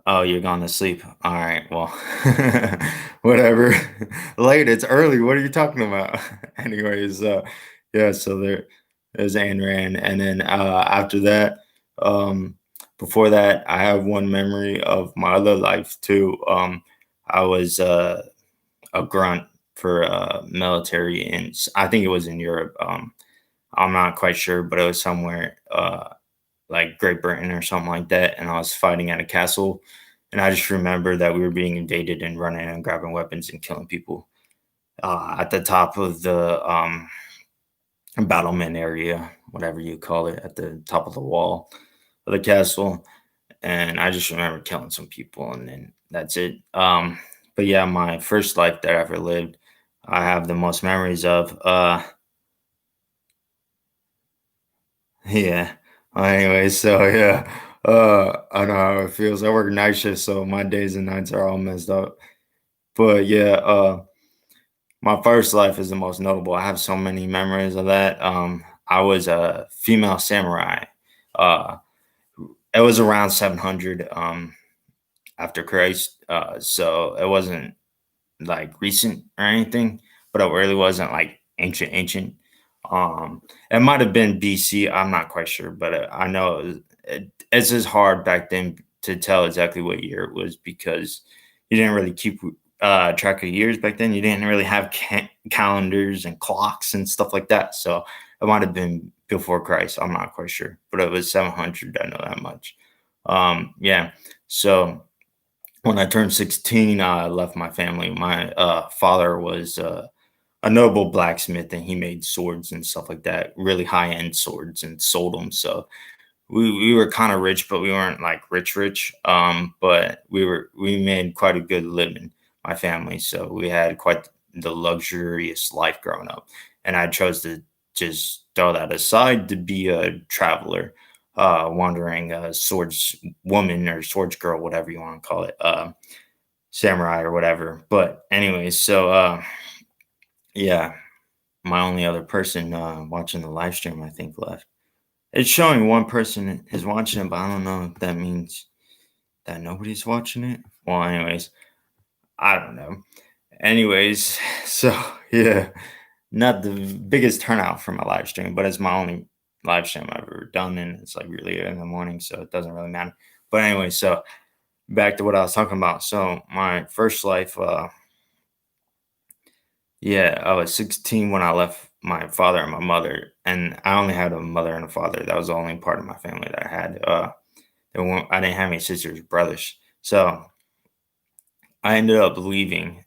[SPEAKER 1] oh, you're going to sleep. All right, well, whatever. Late, it's early. What are you talking about? Anyways, yeah, so there's Ayn Rand. And then after that, um, before that, I have one memory of my other life too. I was a grunt for military, and I think it was in Europe. I'm not quite sure, but it was somewhere like Great Britain or something like that. And I was fighting at a castle, and I just remember that we were being invaded and running and grabbing weapons and killing people. at the top of the battlement area, whatever you call it, at the top of the wall of the castle. And I just remember killing some people, and then that's it. But yeah, my first life that I ever lived, I have the most memories of. Yeah. Anyway, so yeah, I know how it feels. I work night shift, so my days and nights are all messed up. But yeah, my first life is the most notable. I have so many memories of that. I was a female samurai. Uh, it was around 700 after Christ. So it wasn't like recent or anything, but it really wasn't like ancient. It might have been BC. I'm not quite sure, but I know it's just hard back then to tell exactly what year it was because you didn't really keep track of years back then. You didn't really have calendars and clocks and stuff like that. So it might have been before Christ. I'm not quite sure, but it was 700. I know that much. Yeah. So when I turned 16, I left my family. My father was a noble blacksmith, and he made swords and stuff like that, really high end swords, and sold them. So we were kind of rich, but we weren't like rich. But we made quite a good living, my family. So we had quite the luxurious life growing up, and I chose to just throw that aside to be a traveler, wandering swords woman or swords girl, whatever you want to call it, samurai or whatever. But anyways, so yeah, my only other person watching the live stream, I think, left. It's showing one person is watching it, but I don't know if that means that nobody's watching it. Well, anyways, I don't know. Anyways, so yeah, not the biggest turnout for my live stream, but it's my only live stream I've ever done, and it's like really early in the morning, so it doesn't really matter. But anyway, so back to what I was talking about. So my first life, yeah, I was 16 when I left my father and my mother, and I only had a mother and a father. That was the only part of my family that I had. I didn't have any sisters, brothers, so I ended up leaving.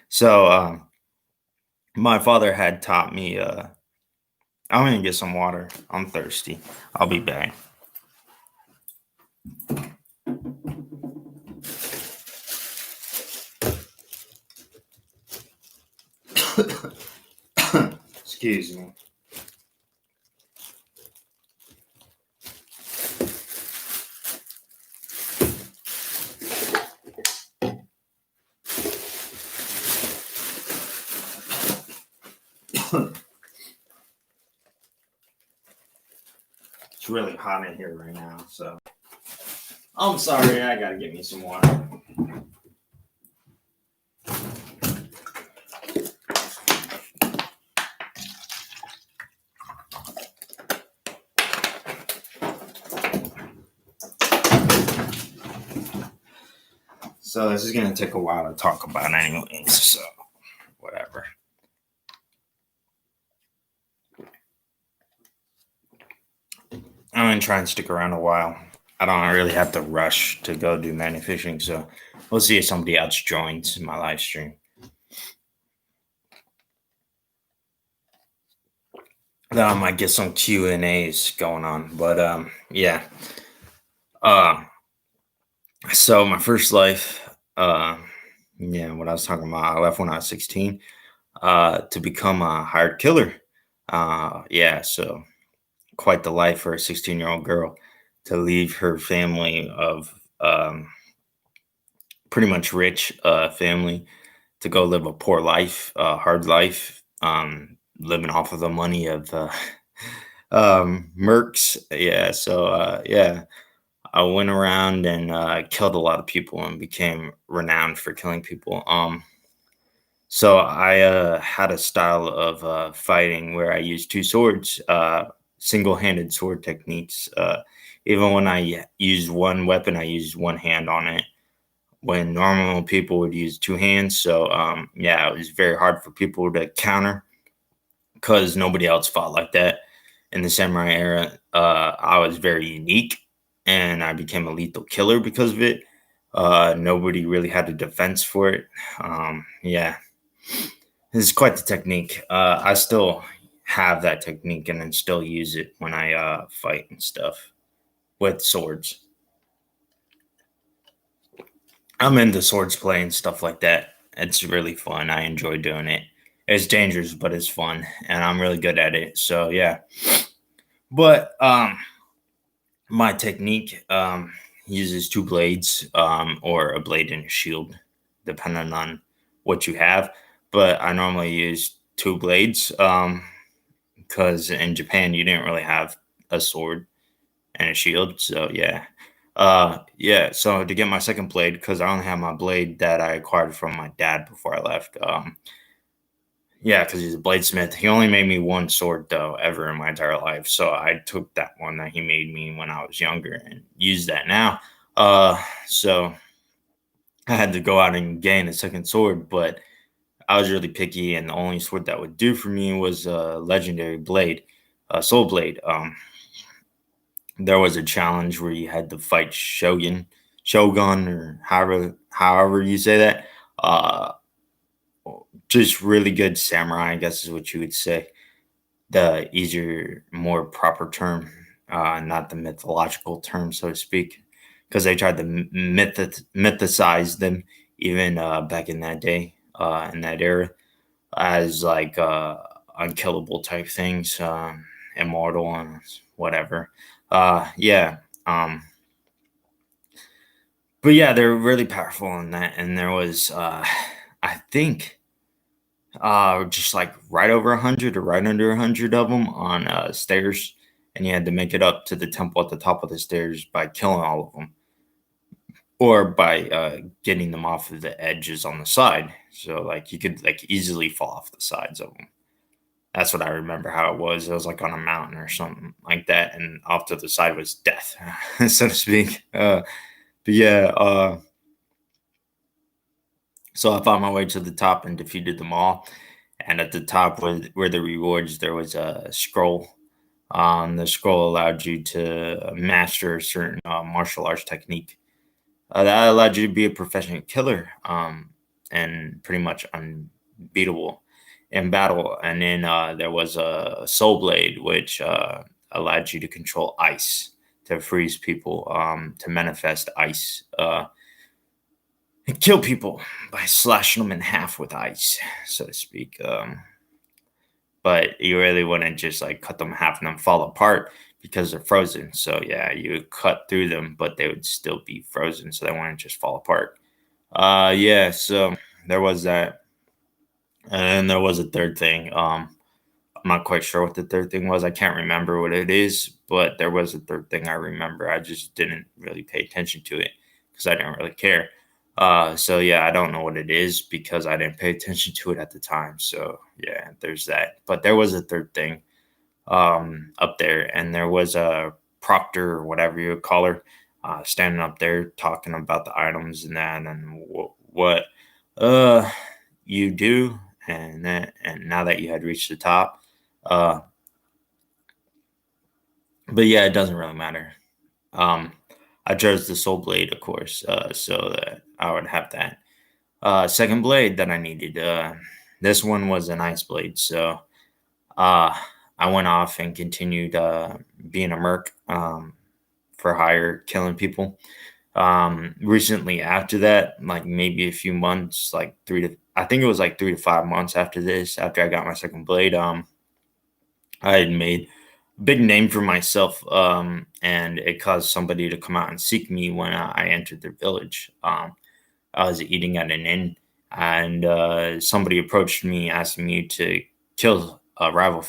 [SPEAKER 1] So my father had taught me. I'm gonna get some water. I'm thirsty. I'll be back. Excuse me. It's really hot in here right now, so I'm sorry. I gotta get me some water. So this is gonna take a while to talk about, anyways. So whatever. I'm gonna try and stick around a while. I don't really have to rush to go do many fishing, so we'll see if somebody else joins my live stream. Then I might get some Q&As going on, but yeah. Uh, so my first life, yeah, what I was talking about, I left when I was 16, to become a hired killer. Yeah, so quite the life for a 16-year-old girl to leave her family of pretty much rich family to go live a poor life, hard life, living off of the money of mercs. Yeah, so yeah, I went around and killed a lot of people and became renowned for killing people. So I had a style of fighting where I used two swords, single-handed sword techniques. Even when I used one weapon, I used one hand on it when normal people would use two hands. So yeah, it was very hard for people to counter because nobody else fought like that in the samurai era. I was very unique, and I became a lethal killer because of it. Nobody really had a defense for it. Yeah. It's quite the technique. I still have that technique and then still use it when I fight and stuff with swords. I'm into swords play and stuff like that. It's really fun. I enjoy doing it. It's dangerous, but it's fun, and I'm really good at it. So yeah. But my technique uses two blades or a blade and a shield, depending on what you have. But I normally use two blades because in Japan you didn't really have a sword and a shield. So yeah. Yeah, so to get my second blade, because I only have my blade that I acquired from my dad before I left. Yeah, because he's a bladesmith. He only made me one sword though ever in my entire life. So I took that one that he made me when I was younger and used that now. So I had to go out and gain a second sword, but I was really picky, and the only sword that would do for me was a legendary blade, soul blade. There was a challenge where you had to fight Shogun, or however you say that. Uh, just really good samurai, I guess is what you would say. The easier, more proper term, not the mythological term, so to speak, because they tried to mythicize them even back in that day, in that era, as like unkillable type things, immortal and whatever. Yeah. But yeah, they're really powerful in that, and there was, I think, just like right over 100 or right under 100 of them on stairs, and you had to make it up to the temple at the top of the stairs by killing all of them, or by getting them off of the edges on the side. So like you could like easily fall off the sides of them. That's what I remember how it was. It was like on a mountain or something like that, and off to the side was death, so to speak. But yeah, so I found my way to the top and defeated them all. And at the top were the rewards. There was a scroll. The scroll allowed you to master a certain martial arts technique. That allowed you to be a professional killer, and pretty much unbeatable in battle. And then there was a soul blade, which allowed you to control ice, to freeze people, to manifest ice. And kill people by slashing them in half with ice, so to speak. But you really wouldn't just like cut them in half and then fall apart because they're frozen. So yeah, you would cut through them, but they would still be frozen, so they wouldn't just fall apart. Yeah, so there was that, and then there was a third thing. I'm not quite sure what the third thing was. I can't remember what it is, but there was a third thing I remember. I just didn't really pay attention to it because I didn't really care. So yeah, I don't know what it is because I didn't pay attention to it at the time. So yeah, there's that. But there was a third thing up there, and there was a proctor or whatever you would call her, standing up there talking about the items and that, and what uh you do, and now that you had reached the top. Uh, but yeah, it doesn't really matter. Um, I chose the soul blade, of course, so that I would have that. Second blade that I needed. This one was an ice blade, so uh, I went off and continued being a merc, for hire, killing people. Recently after that, like maybe a few months, like I think it was like 3 to 5 months after this, after I got my second blade, I had made a big name for myself, and it caused somebody to come out and seek me when I entered their village. I was eating at an inn, and somebody approached me asking me to kill a a rival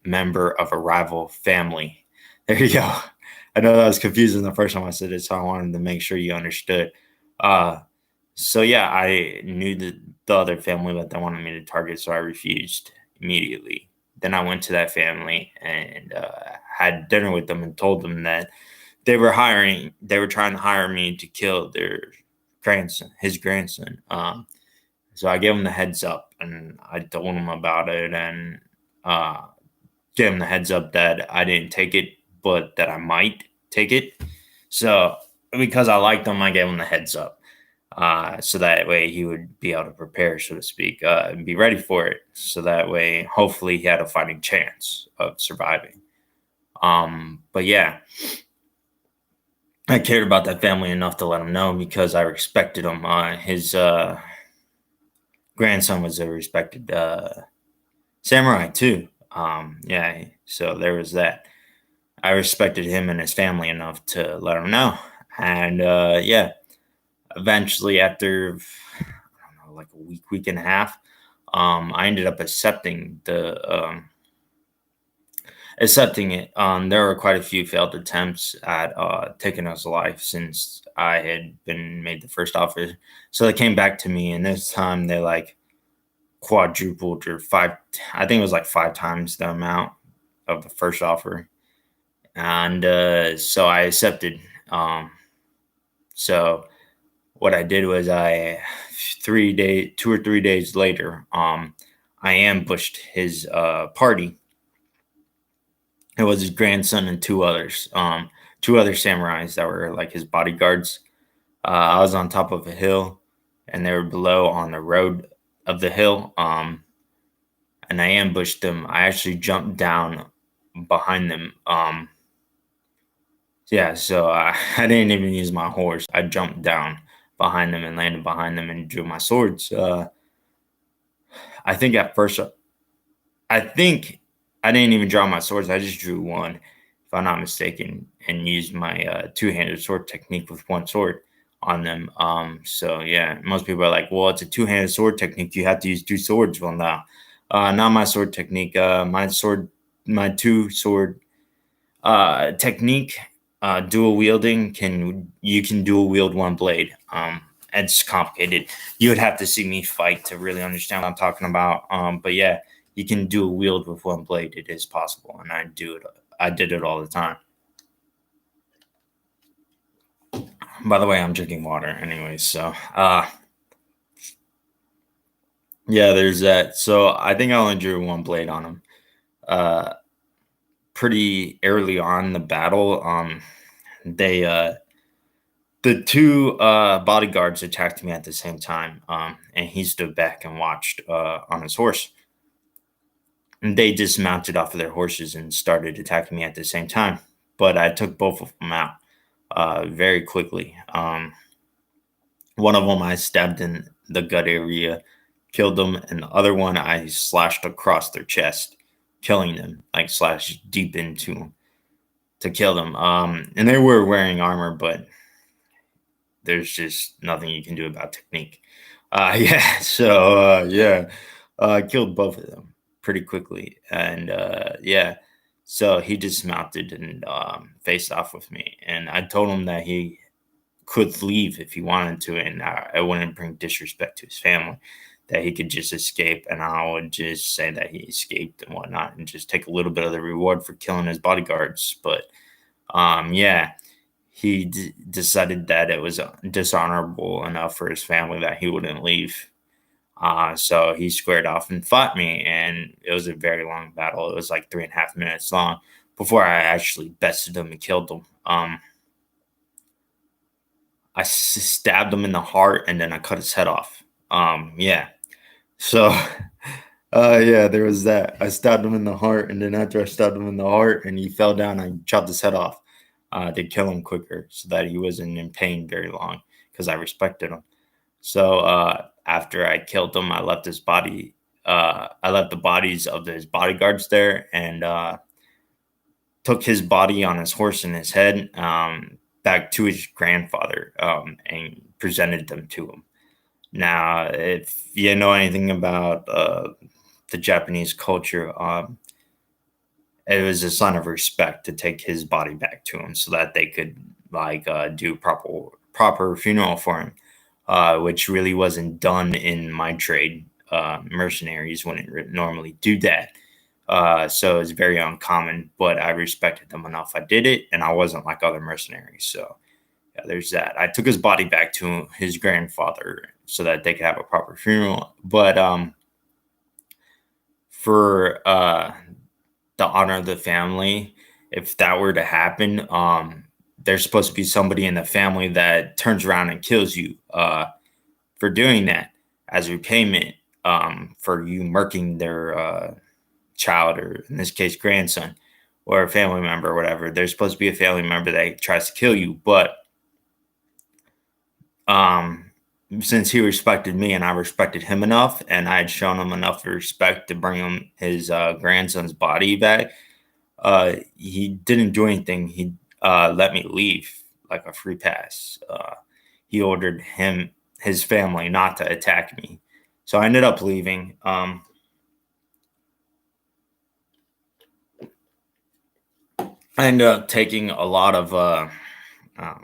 [SPEAKER 1] member of a rival family. There you go. I know that was confusing the first time I said it, so I wanted to make sure you understood. Uh, so yeah, I knew the other family that they wanted me to target, so I refused immediately. Then I went to that family and had dinner with them and told them that they were trying to hire me to kill his grandson. So I gave him the heads up, and I told him about it, and uh, gave him the heads up that I didn't take it, but that I might take it. So because I liked him, I gave him the heads up. so that way he would be able to prepare, so to speak, and be ready for it. So that way, hopefully, he had a fighting chance of surviving. But yeah, I cared about that family enough to let him know because I respected him. His grandson was a respected samurai too. Yeah, so there was that. I respected him and his family enough to let him know. And yeah, eventually, after I don't know, like a week and a half, I ended up accepting it. There were quite a few failed attempts at taking his life since I had been made the first offer. So they came back to me, and this time they like quadrupled or five. I think it was like five times the amount of the first offer, and so I accepted. Um, so what I did was 2 or 3 days later, I ambushed his party. It was his grandson and two other samurais that were like his bodyguards. I was on top of a hill, and they were below on the road of the hill. And I ambushed them. I actually jumped down behind them. Yeah, so I didn't even use my horse. I jumped down behind them and landed behind them and drew my swords. I think at first, I think I didn't even draw my swords. I just drew one, if I'm not mistaken, and used my two-handed sword technique with one sword on them. So yeah, most people are like, "Well, it's a two-handed sword technique. You have to use two swords." Well, no, not my sword technique. My two sword technique, dual wielding you can dual wield one blade. It's complicated. You would have to see me fight to really understand what I'm talking about. But yeah, you can dual wield with one blade. It is possible, and I do it. I did it all the time. By the way, I'm drinking water anyway. So yeah, there's that. So I think I only drew one blade on him. Uh, Pretty early on in the battle, they the two bodyguards attacked me at the same time, and he stood back and watched on his horse. And they dismounted off of their horses and started attacking me at the same time. But I took both of them out very quickly. One of them I stabbed in the gut area, killed them, and the other one I slashed across their chest, killing them, like slashed deep into them to kill them. And they were wearing armor, but there's just nothing you can do about technique. Yeah, so yeah, I killed both of them pretty quickly, and yeah, so he dismounted and faced off with me, and I told him that he could leave if he wanted to, and I wouldn't bring disrespect to his family. That he could just escape, and I would just say that he escaped and whatnot, and just take a little bit of the reward for killing his bodyguards. But yeah, he decided that it was dishonorable enough for his family that he wouldn't leave. So he squared off and fought me, and it was a very long battle. It was like 3.5 minutes long before I actually bested him and killed him. I stabbed him in the heart, and then I cut his head off. Yeah. So, yeah, there was that. I stabbed him in the heart, and then after I stabbed him in the heart, and he fell down, I chopped his head off to kill him quicker, so that he wasn't in pain very long, because I respected him. So after I killed him, I left his body. I left the bodies of his bodyguards there, and took his body on his horse and his head back to his grandfather, and presented them to him. Now, if you know anything about the Japanese culture, it was a sign of respect to take his body back to him so that they could like do proper funeral for him, which really wasn't done in my trade. Mercenaries wouldn't normally do that. So it's very uncommon, but I respected them enough. I did it, and I wasn't like other mercenaries. So yeah, there's that. I took his body back to his grandfather so that they could have a proper funeral. But for the honor of the family, if that were to happen, there's supposed to be somebody in the family that turns around and kills you for doing that as repayment for you murking their child, or in this case, grandson, or a family member, or whatever. There's supposed to be a family member that tries to kill you, but since he respected me and I respected him enough, and I had shown him enough respect to bring him his grandson's body back, he didn't do anything. He let me leave like a free pass. He ordered his family not to attack me, so I ended up leaving. I ended up taking a lot of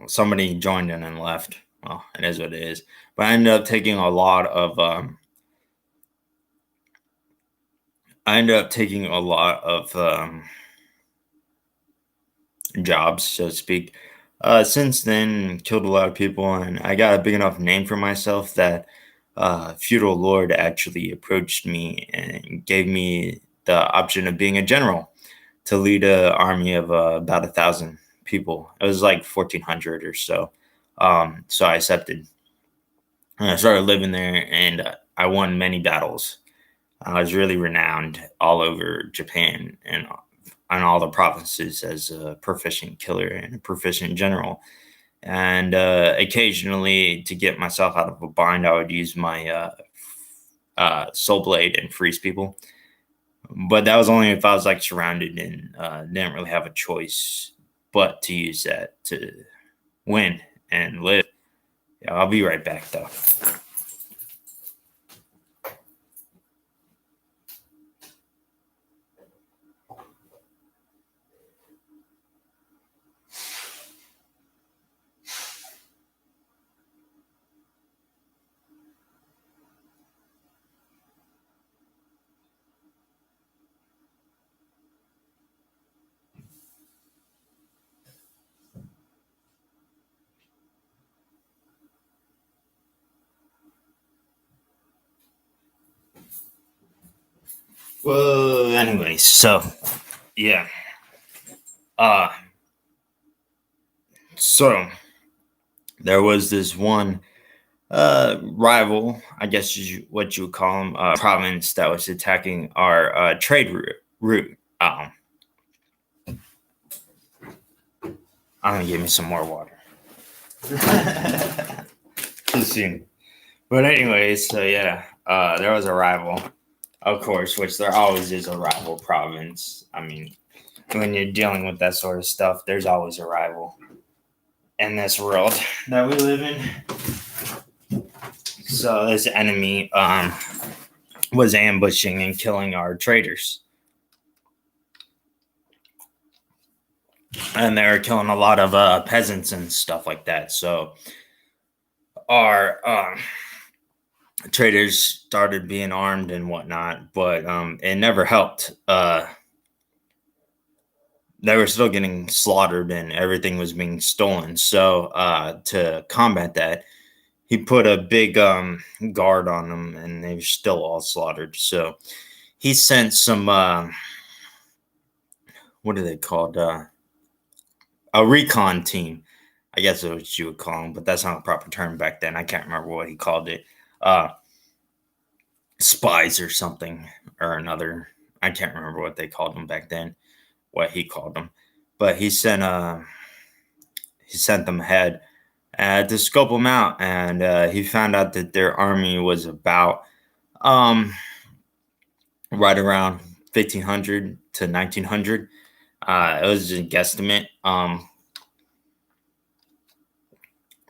[SPEAKER 1] somebody joined in and left. Well, it is what it is. But I ended up taking a lot of jobs, so to speak. Since then, killed a lot of people, and I got a big enough name for myself that feudal lord actually approached me and gave me the option of being a general to lead an army of about 1,000 people. It was like 1,400 or so. So I accepted. And I started living there, and I won many battles. I was really renowned all over Japan and on all the provinces as a proficient killer and a proficient general. And occasionally, to get myself out of a bind, I would use my soul blade and freeze people. But that was only if I was like surrounded and didn't really have a choice but to use that to win and live. Yeah, I'll be right back though. Well, anyways, so yeah. Uh so there was this one rival, I guess what you would call them, province that was attacking our trade route. I'm gonna give me some more water. Too soon. But anyways, so yeah, there was a rival, of course, which there always is a rival province. I mean, when you're dealing with that sort of stuff, there's always a rival in this world that we live in. So this enemy was ambushing and killing our traders. And they were killing a lot of peasants and stuff like that. So our traders started being armed and whatnot, but it never helped. They were still getting slaughtered and everything was being stolen. So to combat that, he put a big guard on them, and they were still all slaughtered. So he sent some what are they called? A recon team, I guess is what you would call them, but that's not a proper term back then. I can't remember what he called it. Spies or something or another. I can't remember what they called them back then, what he called them. But he sent them ahead to scope them out, and he found out that their army was about right around 1,500 to 1,900. It was a guesstimate.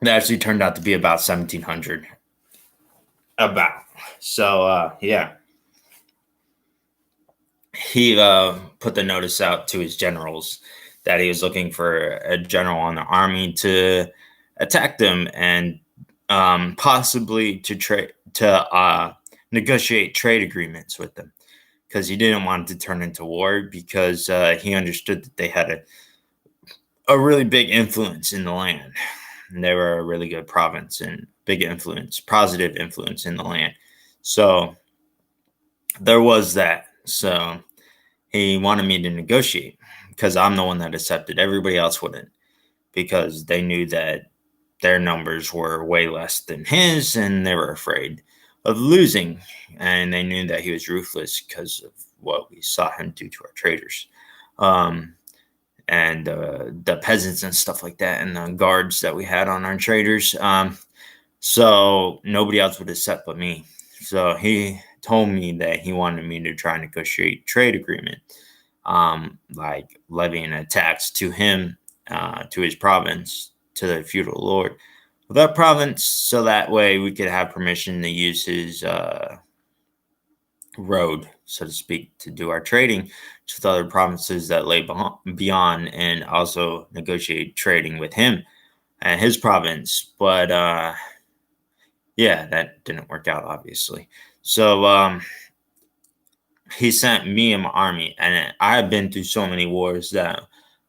[SPEAKER 1] It actually turned out to be about 1,700. About. So, yeah. He put the notice out to his generals that he was looking for a general on the army to attack them and possibly to negotiate trade agreements with them, because he didn't want it to turn into war, because he understood that they had a really big influence in the land. And they were a really good province and big influence, positive influence in the land. So there was that. So he wanted me to negotiate because I'm the one that accepted. Everybody else wouldn't. because they knew that their numbers were way less than his, and they were afraid of losing. And they knew that he was ruthless because of what we saw him do to our traders. And the peasants and stuff like that, and the guards that we had on our traders. So nobody else would accept but me. So he told me that he wanted me to try and negotiate trade agreement, like levying a tax to him, to his province, to the feudal lord of that province, so that way we could have permission to use his road, so to speak, to do our trading to the other provinces that lay beyond, and also negotiate trading with him and his province. But yeah, that didn't work out, obviously. So he sent me and my army, and I have been through so many wars that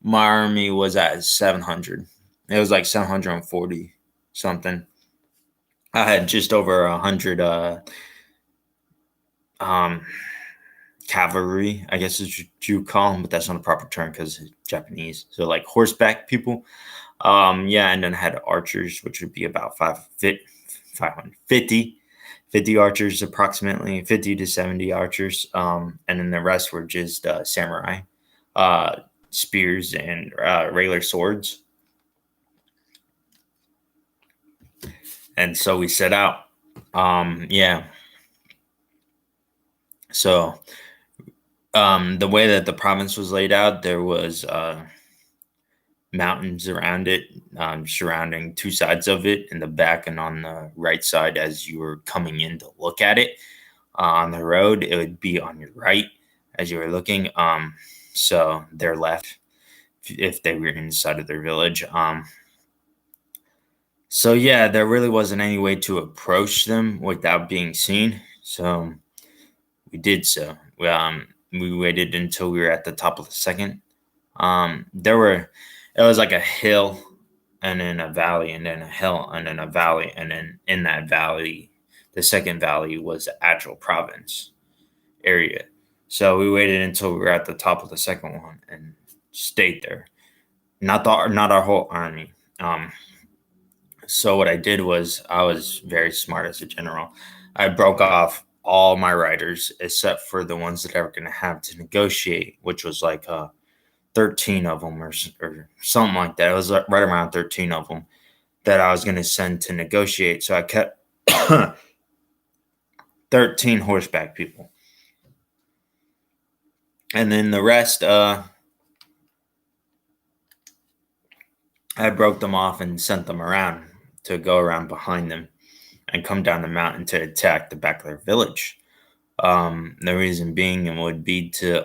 [SPEAKER 1] my army was at 700. It was like 740 something. I had just over 100 cavalry, I guess is what you call them, but that's not a proper term because it's Japanese. So like horseback people. Yeah, and then I had archers, which would be about 550 archers, approximately 50 to 70 archers. And then the rest were just samurai, spears, and regular swords. And so we set out. Yeah. So the way that the province was laid out, there was mountains around it, surrounding two sides of it, in the back and on the right side as you were coming in to look at it. On the road, it would be on your right as you were looking. So their left, if they were inside of their village. So yeah, there really wasn't any way to approach them without being seen. So we did so. We waited until we were at the top of the second. It was like a hill, and then a valley, and then a hill, and then a valley, and then in that valley, the second valley was the actual province area. So we waited until we were at the top of the second one and stayed there. Not our whole army. So what I did was, I was very smart as a general. I broke off all my riders except for the ones that I were going to have to negotiate, which was like 13 of them, or something like that. It was right around 13 of them that I was going to send to negotiate. So I kept 13 horseback people. And then the rest, I broke them off and sent them around to go around behind them and come down the mountain to attack the back of their village. The reason being would be to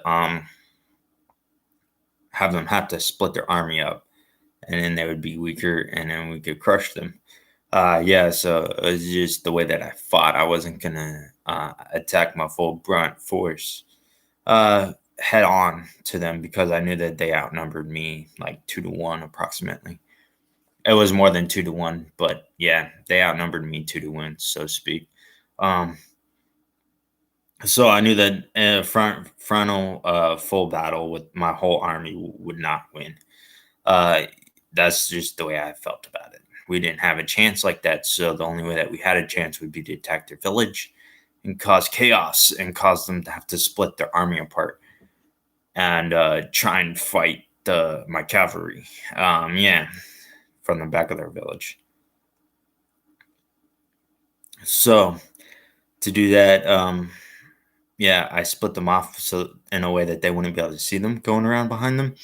[SPEAKER 1] have them have to split their army up, and then they would be weaker, and then we could crush them. Yeah, so it was just the way that I fought. I wasn't gonna attack my full brunt force head on to them, because I knew that they outnumbered me like 2 to 1 approximately. It was more than 2 to 1, but yeah, they outnumbered me 2 to 1, so to speak. So I knew that frontal full battle with my whole army would not win. That's just the way I felt about it. We didn't have a chance like that, so the only way that we had a chance would be to attack their village and cause chaos and cause them to have to split their army apart and try and fight my cavalry. Yeah, from the back of their village. So to do that, yeah, I split them off so in a way that they wouldn't be able to see them going around behind them.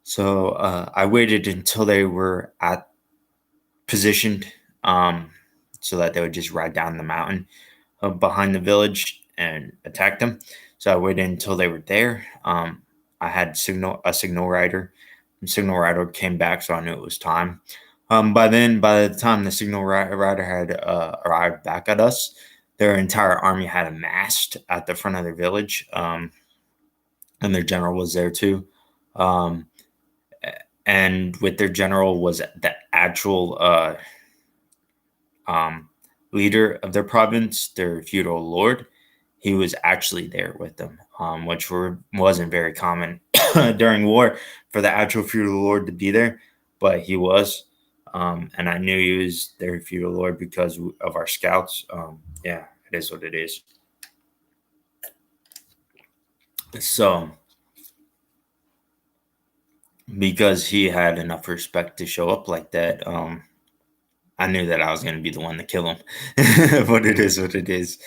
[SPEAKER 1] So I waited until they were positioned, so that they would just ride down the mountain behind the village and attack them. So I waited until they were there. I had a signal rider. The signal rider came back, so I knew it was time. By the time the signal rider had arrived back at us, their entire army had amassed at the front of their village, and their general was there too. And with their general was the actual leader of their province, their feudal lord. He was actually there with them, which wasn't very common during war for the actual feudal lord to be there. but he was. And I knew he was their feudal lord because of our scouts. Yeah, it is what it is. So, because he had enough respect to show up like that, I knew that I was going to be the one to kill him. But it is what it is.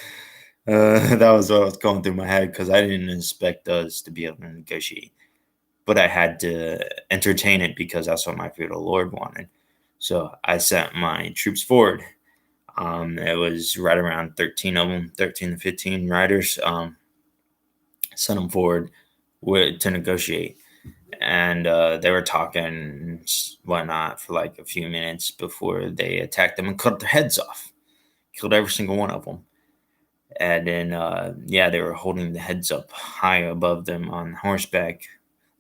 [SPEAKER 1] That was what was going through my head because I didn't expect us to be able to negotiate. But I had to entertain it because that's what my feudal lord wanted. So I sent my troops forward. It was right around 13 of them, 13 to 15 riders. Sent them forward to negotiate. And they were talking whatnot for like a few minutes before they attacked them and cut their heads off. Killed every single one of them. And then, yeah, they were holding the heads up high above them on horseback.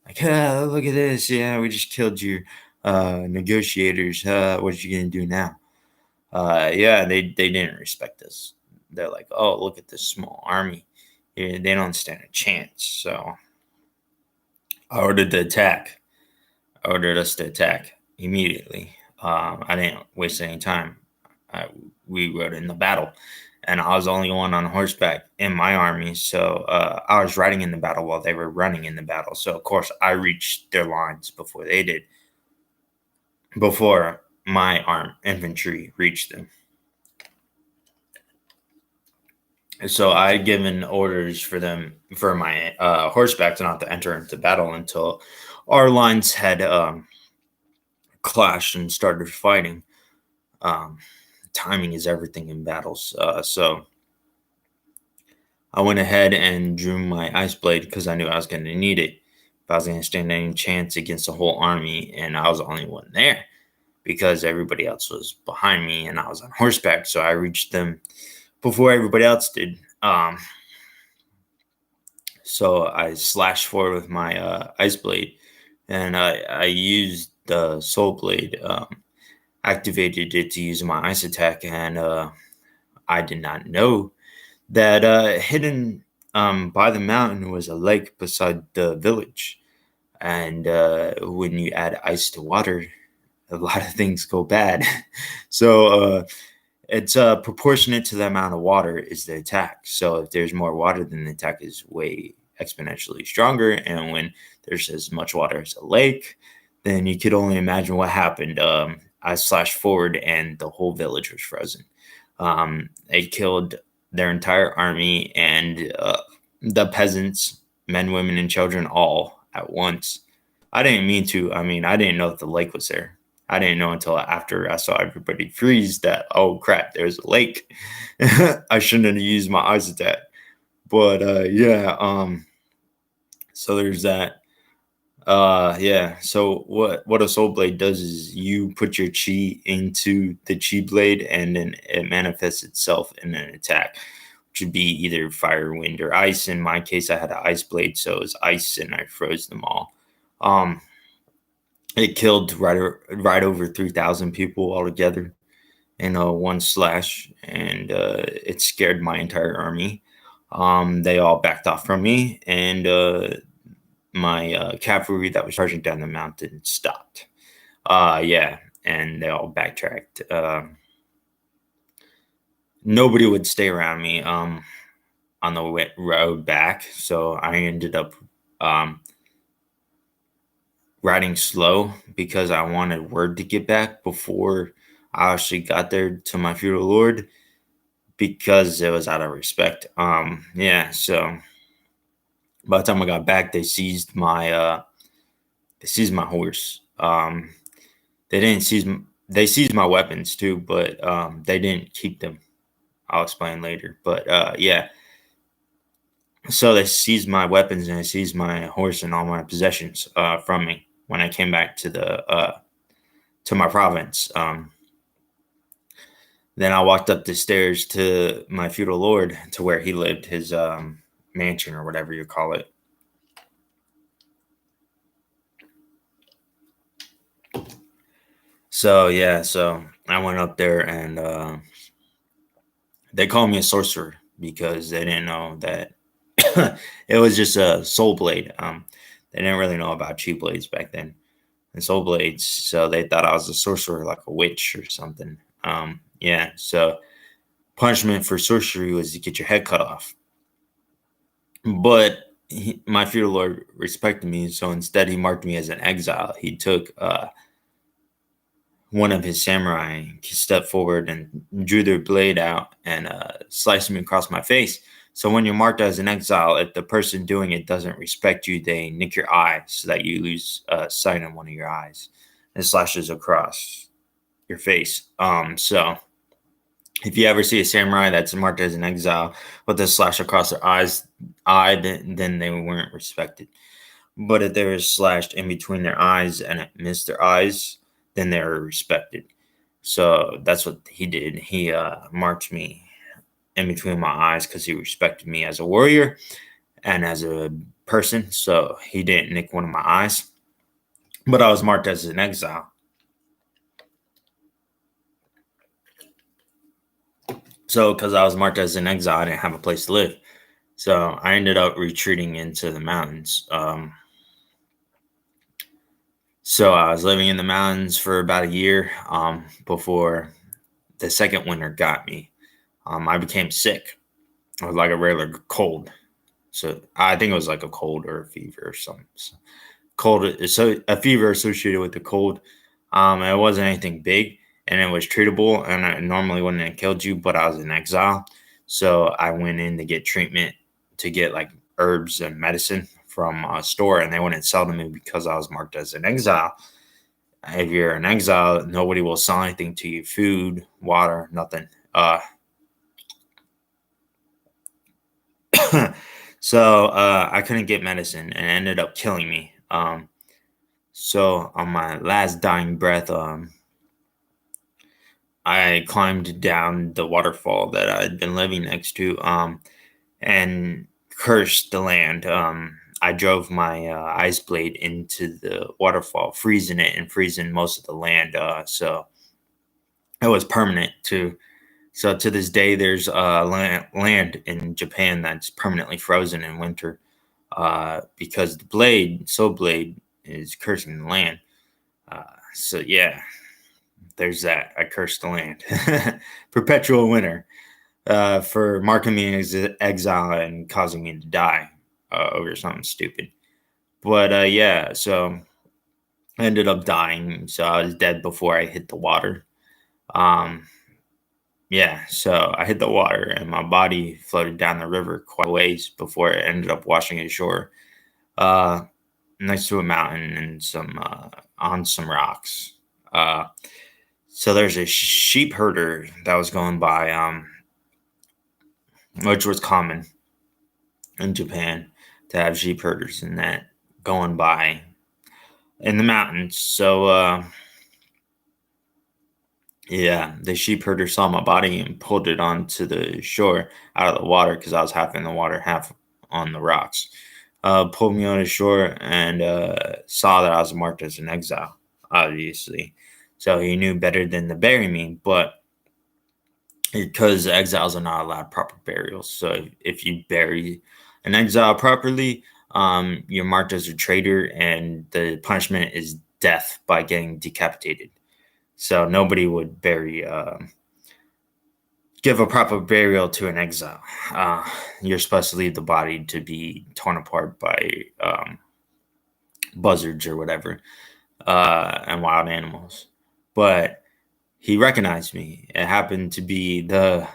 [SPEAKER 1] Like, look at this. Yeah, we just killed your negotiators. What you going to do now? Yeah, they didn't respect us. They're like, oh, look at this small army. Yeah, they don't stand a chance. So I ordered the attack. I ordered us to attack immediately. I didn't waste any time. We rode in the battle, and I was the only one on horseback in my army. So I was riding in the battle while they were running in the battle. So of course I reached their lines before they did, before my infantry reached them. So I had given orders for them for my horseback to not to enter into battle until our lines had clashed and started fighting. Um, Timing is everything in battles. So I went ahead and drew my ice blade because I knew I was going to need it. If I was going to stand any chance against a whole army, and I was the only one there because everybody else was behind me, and I was on horseback, so I reached them before everybody else did. So I slashed forward with my ice blade, and I used the soul blade, activated it to use my ice attack, and I did not know that hidden by the mountain was a lake beside the village. And when you add ice to water, a lot of things go bad. So it's proportionate to the amount of water is the attack. So if there's more water, then the attack is way exponentially stronger. And when there's as much water as a lake, then you could only imagine what happened. I slashed forward and the whole village was frozen. It killed their entire army and the peasants, men, women, and children all at once. I didn't mean to. I mean, I didn't know that the lake was there. I didn't know until after I saw everybody freeze that, oh crap, there's a lake. I shouldn't have used my ice attack. But yeah, so there's that. Yeah, so what a soul blade does is you put your chi into the chi blade and then it manifests itself in an attack, which would be either fire, wind, or ice. In my case, I had an ice blade, so it was ice and I froze them all. It killed right over 3,000 people altogether in one slash, and it scared my entire army. They all backed off from me, and my cavalry that was charging down the mountain stopped. Yeah, and they all backtracked. Nobody would stay around me on the road back, so I ended up riding slow because I wanted word to get back before I actually got there to my feudal lord because it was out of respect. Yeah, so by the time I got back, they seized my horse. They seized my weapons too, but they didn't keep them. I'll explain later. But yeah, so they seized my weapons and they seized my horse and all my possessions from me when I came back to my province. Then I walked up the stairs to my feudal lord, to where he lived, his mansion or whatever you call it. So yeah, so I went up there and they called me a sorcerer because they didn't know that it was just a soul blade. They didn't really know about chi blades back then. and soul blades. So they thought I was a sorcerer, like a witch or something. Yeah. So punishment for sorcery was to get your head cut off. But my feudal lord respected me, so instead he marked me as an exile. He took one of his samurai, stepped forward and drew their blade out and sliced me across my face. So when you're marked as an exile, if the person doing it doesn't respect you, they nick your eye so that you lose sight in one of your eyes and slashes across your face. So if you ever see a samurai that's marked as an exile with a slash across their then they weren't respected. But if they were slashed in between their eyes and it missed their eyes, then they were respected. So that's what he did. He marked me in between my eyes because he respected me as a warrior and as a person. So he didn't nick one of my eyes. But I was marked as an exile. So because I was marked as an exile, I didn't have a place to live. So I ended up retreating into the mountains. So I was living in the mountains for about a year before the second winter got me. I became sick. It was like a regular cold. So I think it was like a cold or a fever or something. So cold, so a fever associated with the cold. It wasn't anything big, and it was treatable. And it normally wouldn't have killed you, but I was in exile, so I went in to get treatment to get like herbs and medicine from a store, and they wouldn't sell to me because I was marked as an exile. If you're an exile, nobody will sell anything to you: food, water, nothing. So I couldn't get medicine, and it ended up killing me. So on my last dying breath, I climbed down the waterfall that I'd been living next to, and cursed the land. I drove my ice blade into the waterfall, freezing it and freezing most of the land. So it was permanent too. So to this day, there's land in Japan that's permanently frozen in winter because the blade, Soul Blade, is cursing the land. So yeah, there's that. I cursed the land. Perpetual winter for marking me as exile and causing me to die over something stupid. But yeah, so I ended up dying. So I was dead before I hit the water. Um, Yeah, so I hit the water and my body floated down the river quite a ways before it ended up washing ashore uh, next to a mountain and some on some rocks. Uh, so there's a sheep herder that was going by, which was common in Japan to have sheep herders and that going by in the mountains. So yeah, the sheep herder saw my body and pulled it onto the shore out of the water because I was half in the water, half on the rocks. Pulled me on the shore and saw that I was marked as an exile, obviously. So he knew better than to bury me, but because exiles are not allowed proper burials. So if you bury an exile properly, you're marked as a traitor, and the punishment is death by getting decapitated. So nobody would give a proper burial to an exile. You're supposed to leave the body to be torn apart by buzzards or whatever, and wild animals. But he recognized me. It happened to be the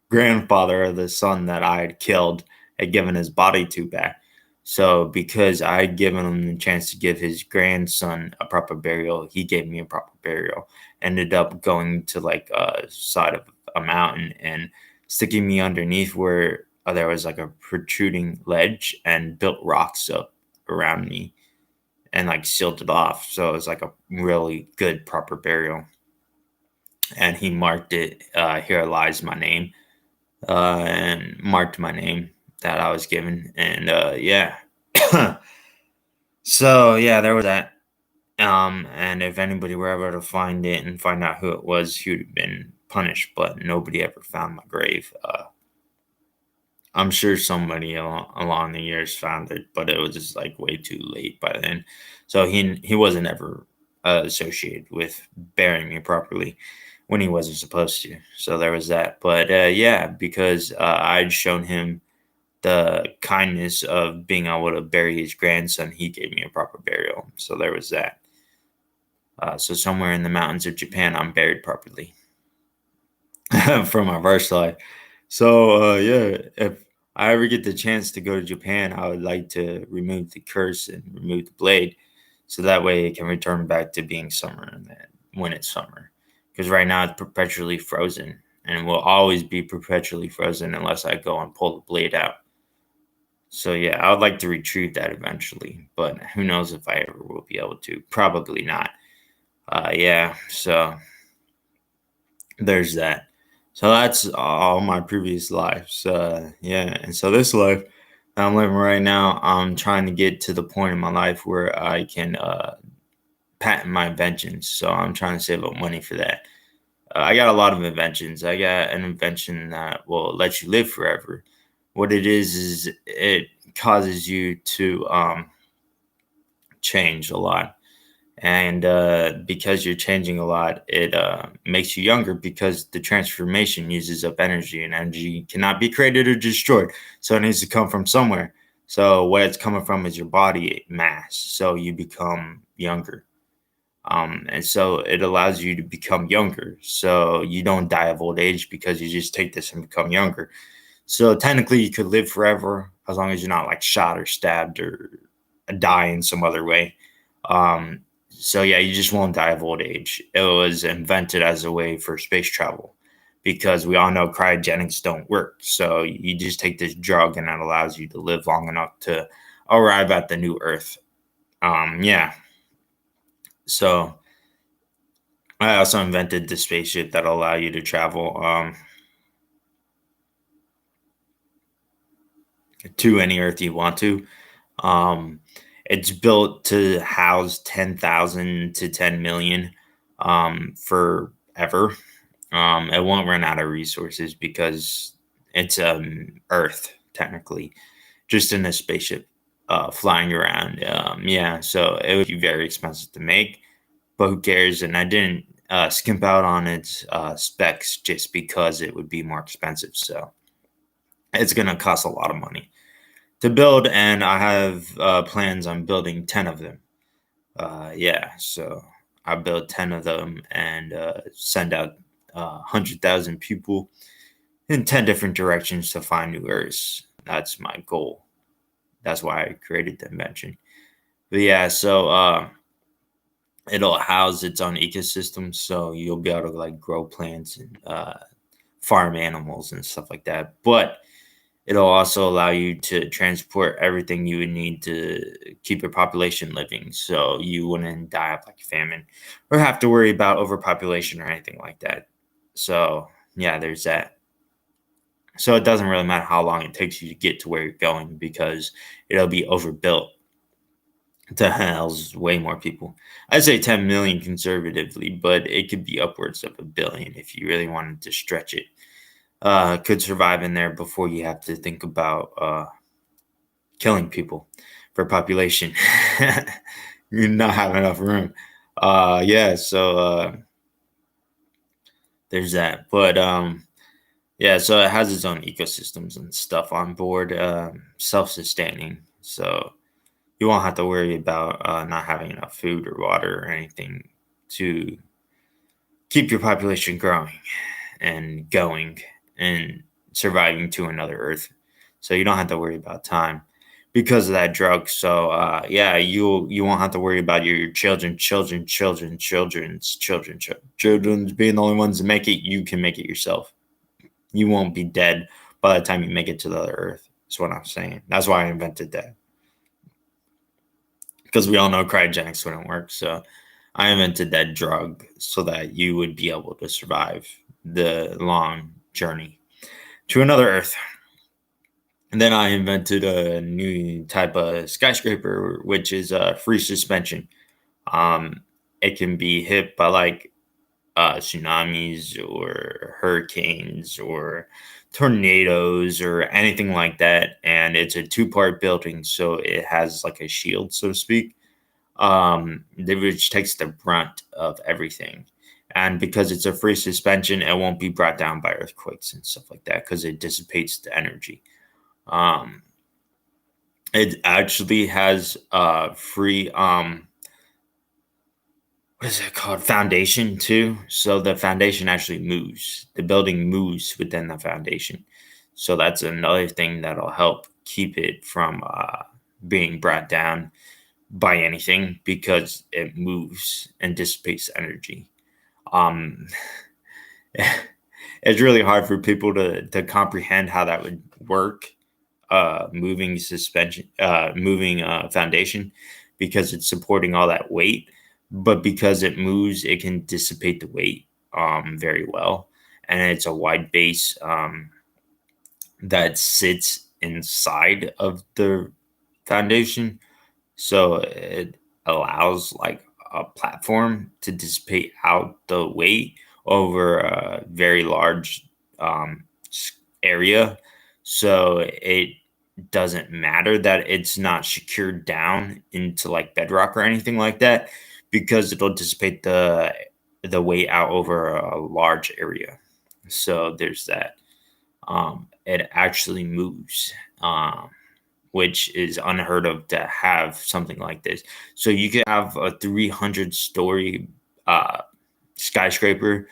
[SPEAKER 1] grandfather of the son that I had killed, had given his body to back. So because I had given him the chance to give his grandson a proper burial, he gave me a proper burial. Ended up going to like a side of a mountain and sticking me underneath where there was like a protruding ledge and built rocks up around me and like sealed it off. So it was like a really good proper burial. And he marked it, here lies my name, and marked my name that I was given. And yeah. So yeah, there was that. And if anybody were ever to find it and find out who it was, he would have been punished. But nobody ever found my grave. I'm sure somebody along the years found it, but it was just like way too late by then. So he wasn't ever associated with burying me properly when he wasn't supposed to. So there was that. But yeah, because I'd shown him the kindness of being able to bury his grandson, he gave me a proper burial. So there was that. So somewhere in the mountains of Japan, I'm buried properly from my first life. So yeah, if I ever get the chance to go to Japan, I would like to remove the curse and remove the blade, so that way it can return back to being summer and then when it's summer. Because right now it's perpetually frozen and will always be perpetually frozen unless I go and pull the blade out. So yeah, I would like to retrieve that eventually, but who knows if I ever will be able to? Probably not. Yeah, so there's that. So that's all my previous lives. Yeah, and so this life that I'm living right now, I'm trying to get to the point in my life where I can patent my inventions. So I'm trying to save up money for that. I got a lot of inventions. I got an invention that will let you live forever. What it is it causes you to change a lot. And because you're changing a lot, it makes you younger because the transformation uses up energy, and energy cannot be created or destroyed. So it needs to come from somewhere. So where it's coming from is your body mass. So you become younger. And so it allows you to become younger. So you don't die of old age because you just take this and become younger. So technically, you could live forever as long as you're not like shot or stabbed or die in some other way. Um, so yeah, you just won't die of old age. It was invented as a way for space travel because we all know cryogenics don't work. So you just take this drug and that allows you to live long enough to arrive at the new Earth. Yeah. So I also invented the spaceship that allow you to travel to any Earth you want to. Um, it's built to house 10,000 to 10 million forever. It won't run out of resources because it's Earth technically, just in a spaceship flying around. Yeah, so it would be very expensive to make, but who cares? And I didn't skimp out on its specs just because it would be more expensive. So it's going to cost a lot of money to build, and I have plans on building 10 of them. Yeah, so I build 10 of them and send out 100,000 people in 10 different directions to find new Earths. That's my goal. That's why I created the invention. But yeah, so it'll house its own ecosystem, so you'll be able to like grow plants and farm animals and stuff like that. But it'll also allow you to transport everything you would need to keep your population living, so you wouldn't die of like famine or have to worry about overpopulation or anything like that. So yeah, there's that. So it doesn't really matter how long it takes you to get to where you're going because it'll be overbuilt to house way more people. I'd say 10 million conservatively, but it could be upwards of a billion if you really wanted to stretch it. Could survive in there before you have to think about killing people for population. You not have enough room. Yeah, so there's that. But yeah, so it has its own ecosystems and stuff on board, self-sustaining. So you won't have to worry about not having enough food or water or anything to keep your population growing and going and surviving to another Earth. So you don't have to worry about time because of that drug. So yeah, you won't have to worry about your children's being the only ones to make it. You can make it yourself. You won't be dead by the time you make it to the other Earth. That's what I'm saying. That's why I invented that, because we all know cryogenics wouldn't work. So I invented that drug so that you would be able to survive the long journey to another Earth. And then I invented a new type of skyscraper, which is free suspension. Um, it can be hit by like tsunamis or hurricanes or tornadoes or anything like that. And it's a two-part building, so it has like a shield, so to speak. which takes the brunt of everything. And because it's a free suspension, it won't be brought down by earthquakes and stuff like that because it dissipates the energy. Um, it actually has free what is it called, foundation too. So the foundation actually moves. The building moves within the foundation. So that's another thing that'll help keep it from being brought down by anything because it moves and dissipates energy. Um, it's really hard for people to comprehend how that would work. Moving suspension, moving foundation, because it's supporting all that weight, but because it moves, it can dissipate the weight very well, and it's a wide base that sits inside of the foundation, so it allows like a platform to dissipate out the weight over a very large area. So it doesn't matter that it's not secured down into like bedrock or anything like that because it'll dissipate the weight out over a large area. So there's that. It actually moves. Which is unheard of to have something like this. So you could have a 300-story skyscraper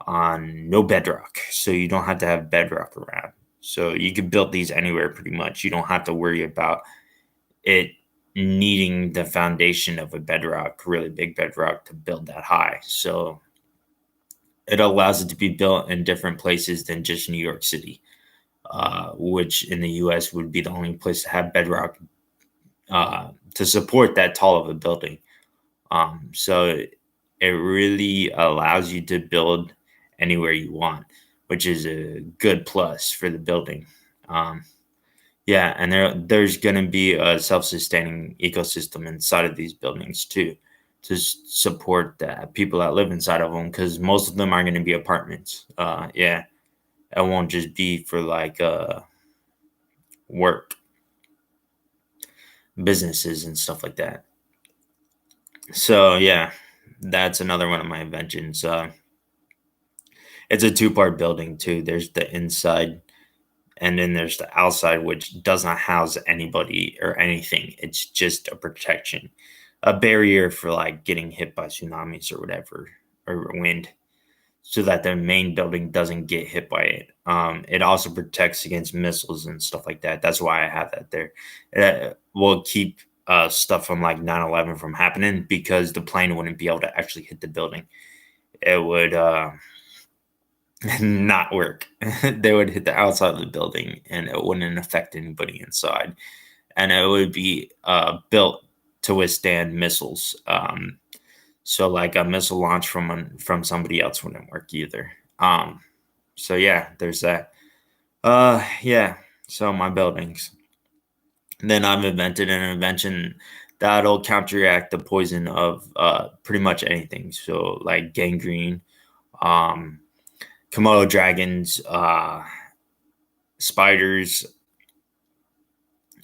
[SPEAKER 1] on no bedrock. So you don't have to have bedrock around. So you can build these anywhere pretty much. You don't have to worry about it needing the foundation of a bedrock, really big bedrock, to build that high. So it allows it to be built in different places than just New York City, which in the US would be the only place to have bedrock to support that tall of a building. So it really allows you to build anywhere you want, which is a good plus for the building. Um, yeah, and there's going to be a self-sustaining ecosystem inside of these buildings too, to support the people that live inside of them, because most of them are going to be apartments. Yeah, it won't just be for like work, businesses, and stuff like that. So yeah, that's another one of my inventions. It's a two-part building too. There's the inside, and then there's the outside, which does not house anybody or anything. It's just a protection, a barrier for like getting hit by tsunamis or whatever, or wind, so that the main building doesn't get hit by it. It also protects against missiles and stuff like that. That's why I have that there. It will keep stuff from like 9/11 from happening because the plane wouldn't be able to actually hit the building. It would not work. They would hit the outside of the building and it wouldn't affect anybody inside. And it would be built to withstand missiles. So like a missile launch from somebody else wouldn't work either. So yeah, there's that. Yeah. So my buildings. Then I've invented an invention that'll counteract the poison of pretty much anything. So like gangrene, um, Komodo dragons, spiders,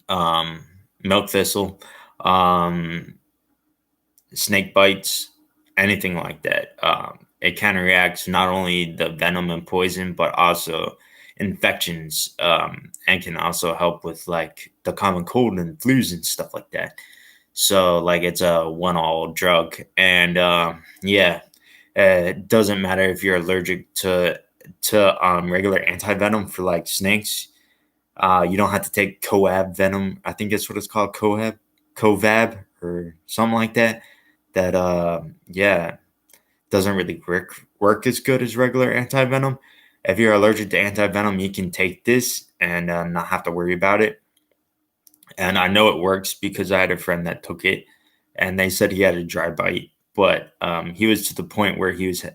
[SPEAKER 1] um, milk thistle, um, snake bites, anything like that. It counteracts not only the venom and poison, but also infections, and can also help with like the common cold and flus and stuff like that. So like it's a one-all drug, and yeah, it doesn't matter if you're allergic to regular anti-venom for like snakes. You don't have to take coab venom. I think that's what it's called, covab or something like that. That yeah, doesn't really work as good as regular anti venom. If you're allergic to anti venom, you can take this and not have to worry about it. And I know it works because I had a friend that took it, and they said he had a dry bite, but he was to the point where he was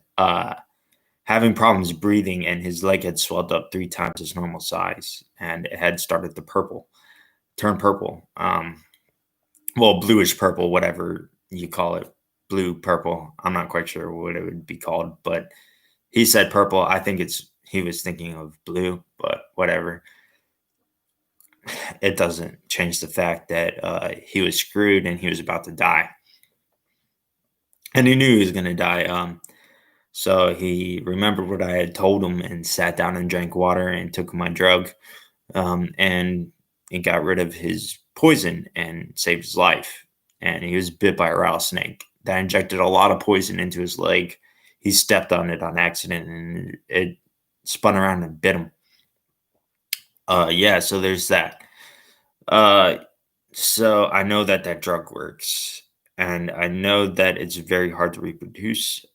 [SPEAKER 1] having problems breathing, and his leg had swelled up 3 times his normal size, and it had started to turn purple. Well, bluish purple, whatever you call it, blue purple. I'm not quite sure what it would be called, but he said purple. I think he was thinking of blue, but whatever. It doesn't change the fact that he was screwed and he was about to die. and he knew he was gonna die. So he remembered what I had told him and sat down and drank water and took my drug, and it got rid of his poison and saved his life. And he was bit by a rattlesnake that injected a lot of poison into his leg. He stepped on it on accident and it spun around and bit him. Yeah, so there's that. Uh, so I know that that drug works, and I know that it's very hard to reproduce.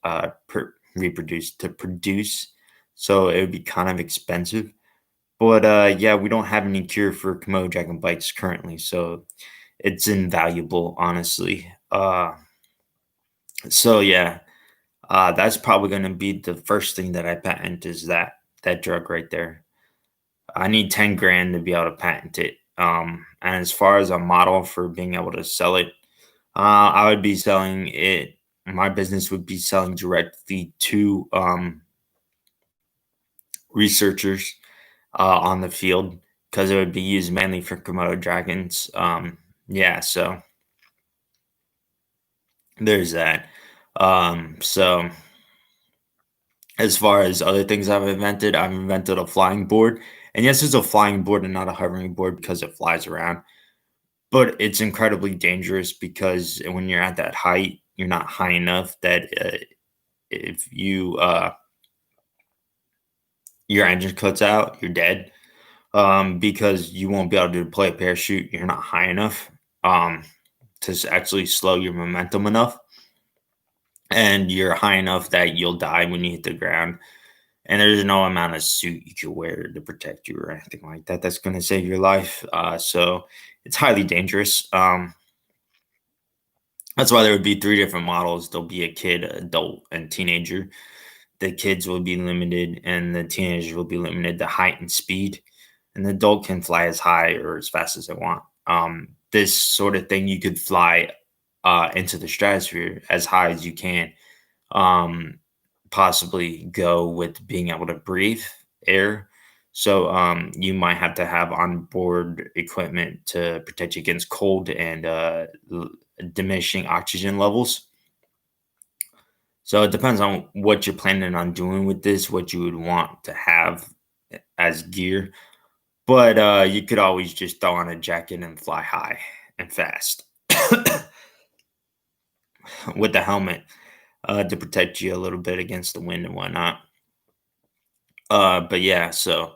[SPEAKER 1] So it would be kind of expensive. But yeah, we don't have any cure for Komodo dragon bites currently, so it's invaluable, honestly. So yeah, that's probably going to be the first thing that I patent is that drug right there. I need 10 grand to be able to patent it. And as far as a model for being able to sell it, I would be selling it. My business would be selling directly to researchers on the field because it would be used mainly for Komodo dragons. Yeah, so there's that. So as far as other things I've invented a flying board. And yes, it's a flying board and not a hovering board because it flies around. But it's incredibly dangerous because when you're at that height, you're not high enough that if your engine cuts out, you're dead. Because you won't be able to deploy a parachute. You're not high enough to actually slow your momentum enough, and you're high enough that you'll die when you hit the ground. And there's no amount of suit you can wear to protect you or anything like that that's going to save your life. So it's highly dangerous. That's why there would be three different models. There'll be a kid, adult, and teenager. The kids will be limited, and the teenagers will be limited to height and speed. And the adult can fly as high or as fast as they want. This sort of thing you could fly into the stratosphere as high as you can. Um, Possibly go with being able to breathe air. So you might have to have onboard equipment to protect you against cold and diminishing oxygen levels. So it depends on what you're planning on doing with this, what you would want to have as gear. But you could always just throw on a jacket and fly high and fast with the helmet to protect you a little bit against the wind and whatnot. But yeah, so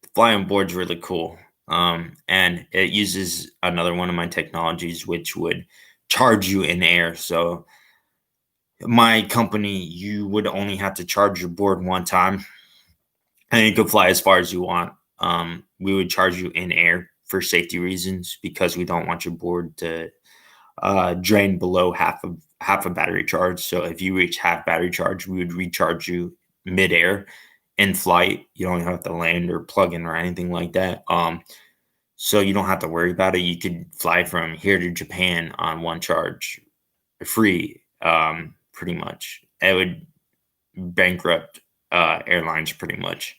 [SPEAKER 1] the flying board's really cool. And it uses another one of my technologies, which would charge you in air. So my company, you would only have to charge your board one time, and you could fly as far as you want. We would charge you in air for safety reasons because we don't want your board to drain below half a battery charge. So if you reach half battery charge, we would recharge you midair in flight. You don't have to land or plug in or anything like that. So you don't have to worry about it. You could fly from here to Japan on one charge, free, pretty much. It would bankrupt airlines pretty much.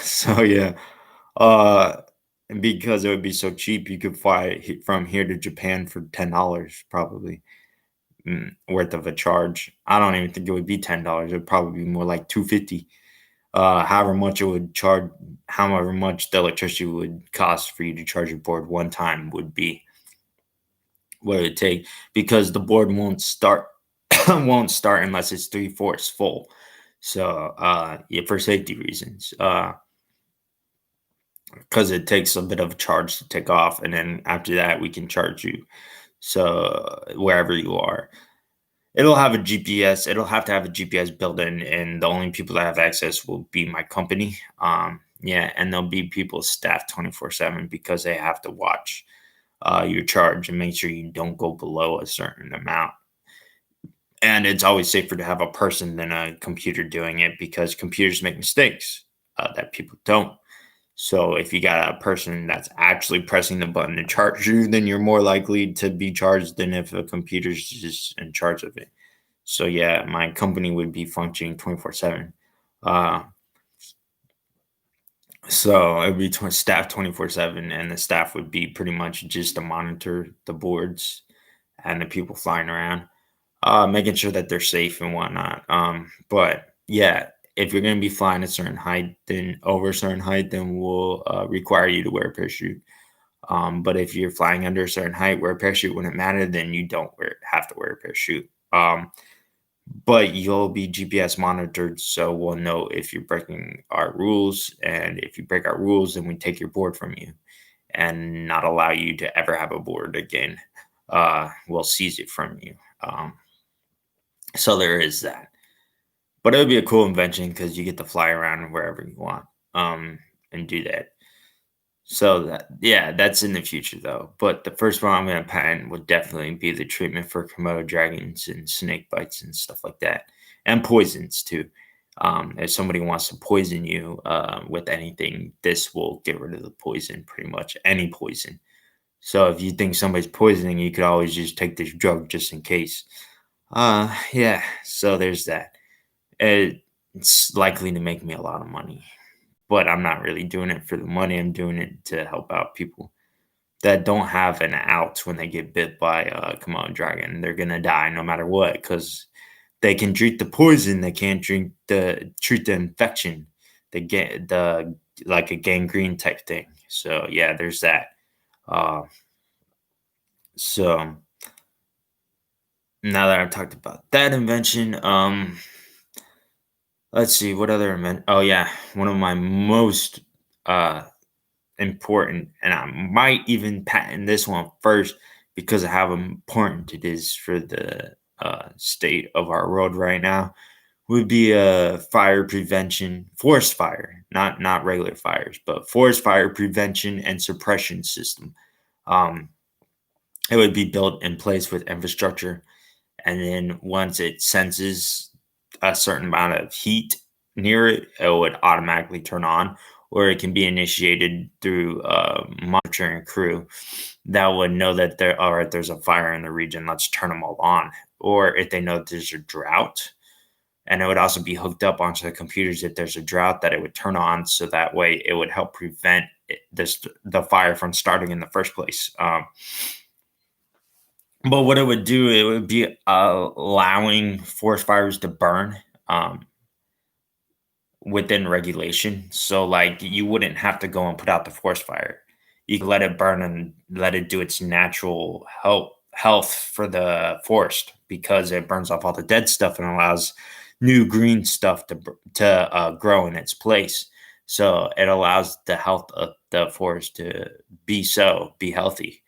[SPEAKER 1] So yeah, uh, and because it would be so cheap, you could fly from here to Japan for $10 probably worth of a charge. I don't even think it would be $10. It would probably be more like 250. However much it would charge, however much the electricity would cost for you to charge your board one time would be what it would take because the board won't start won't start unless it's three-fourths full. So yeah, for safety reasons. Because it takes a bit of a charge to take off, and then after that, we can charge you. So wherever you are, it'll have a GPS. It'll have to have a GPS built in, and the only people that have access will be my company. Yeah, and there'll be people staffed 24/7 because they have to watch your charge and make sure you don't go below a certain amount. And it's always safer to have a person than a computer doing it because computers make mistakes that people don't. So if you got a person that's actually pressing the button to charge you, then you're more likely to be charged than if a computer's just in charge of it. So yeah, my company would be functioning 24/7. Uh, so it would be staff 24/7, and the staff would be pretty much just to monitor the boards and the people flying around. making sure that they're safe and whatnot. But yeah, if you're going to be flying a certain height, then over a certain height, then we'll require you to wear a parachute. But if you're flying under a certain height where a parachute wouldn't matter, then you don't have to wear a parachute. But you'll be GPS monitored, so we'll know if you're breaking our rules. And if you break our rules, then we take your board from you and not allow you to ever have a board again. We'll seize it from you. So there is that. But it would be a cool invention because you get to fly around wherever you want and do that. So that yeah, that's in the future though. But the first one I'm going to patent would definitely be the treatment for Komodo dragons and snake bites and stuff like that, and poisons too. If somebody wants to poison you with anything, this will get rid of the poison, pretty much any poison. So if you think somebody's poisoning, you could always just take this drug just in case. Yeah. So there's that. It's likely to make me a lot of money, but I'm not really doing it for the money. I'm doing it to help out people that don't have an out when they get bit by a Komodo dragon. They're gonna die no matter what because they can treat the poison. They can't treat the infection. They get the like a gangrene type thing. So yeah, there's that. Uh, so now that I've talked about that invention, let's see what other oh yeah, one of my most uh important, and I might even patent this one first because of how important it is for the state of our world right now, would be a fire prevention, forest fire, not regular fires, but forest fire prevention and suppression system. Um, it would be built in place with infrastructure, and then once it senses a certain amount of heat near it, it would automatically turn on, or it can be initiated through monitoring crew that would know that all right, there's a fire in the region. Let's turn them all on. Or if they know there's a drought, and it would also be hooked up onto the computers if there's a drought that it would turn on, so that way it would help prevent the fire from starting in the first place. But what it would do, it would be allowing forest fires to burn within regulation. So, like, you wouldn't have to go and put out the forest fire. You could let it burn and let it do its natural health for the forest because it burns off all the dead stuff and allows new green stuff to grow in its place. So it allows the health of the forest to be healthy.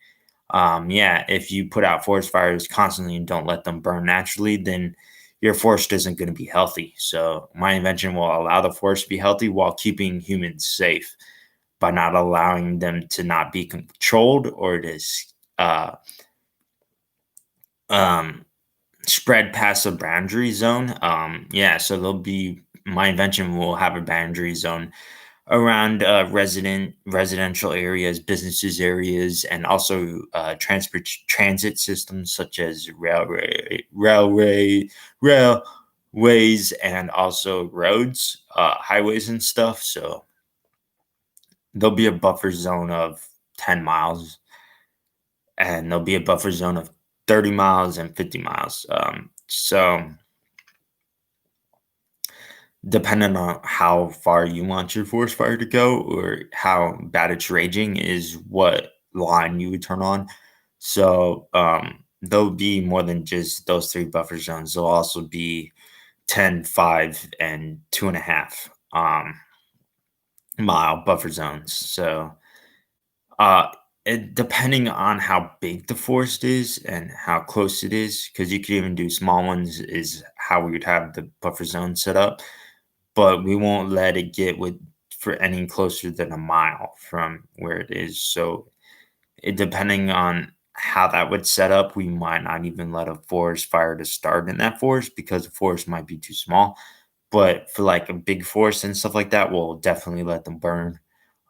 [SPEAKER 1] Yeah, if you put out forest fires constantly and don't let them burn naturally, then your forest isn't going to be healthy. So my invention will allow the forest to be healthy while keeping humans safe by not allowing them to not be controlled or to uh, um, spread past the boundary zone. Yeah, so there'll be my invention will have a boundary zone around residential areas, businesses areas, and also transit systems such as railways, and also roads, highways, and stuff. So there'll be a buffer zone of 10 miles, and there'll be a buffer zone of 30 miles and 50 miles. So depending on how far you want your forest fire to go or how bad it's raging is what line you would turn on. So there'll be more than just those three buffer zones. There'll also be 10, 5, and 2.5 mile buffer zones. So uh, depending on how big the forest is and how close it is, because you could even do small ones, is how we would have the buffer zone set up, but we won't let it get with for any closer than a mile from where it is. So depending on how that would set up, we might not even let a forest fire to start in that forest because the forest might be too small. But for like a big forest and stuff like that, we'll definitely let them burn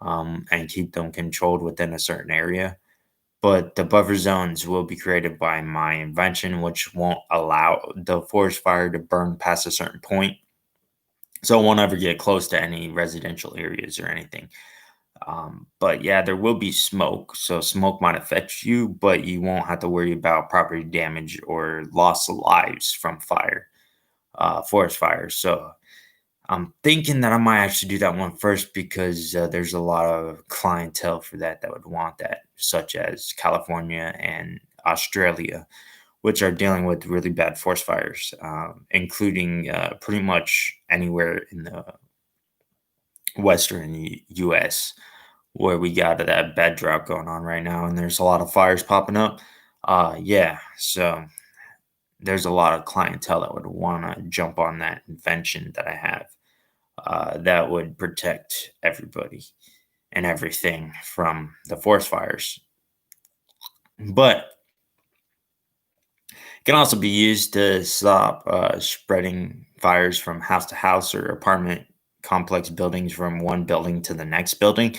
[SPEAKER 1] and keep them controlled within a certain area. But the buffer zones will be created by my invention, which won't allow the forest fire to burn past a certain point, so it won't ever get close to any residential areas or anything. But yeah, there will be smoke. So smoke might affect you, but you won't have to worry about property damage or loss of lives from forest fires. So I'm thinking that I might actually do that one first because there's a lot of clientele for that would want that, such as California and Australia, which are dealing with really bad forest fires, including pretty much anywhere in the western U.S. where we got that bad drought going on right now, and there's a lot of fires popping up. Yeah, so there's a lot of clientele that would want to jump on that invention that I have that would protect everybody and everything from the forest fires. But it can also be used to stop spreading fires from house to house or apartment complex buildings from one building to the next building.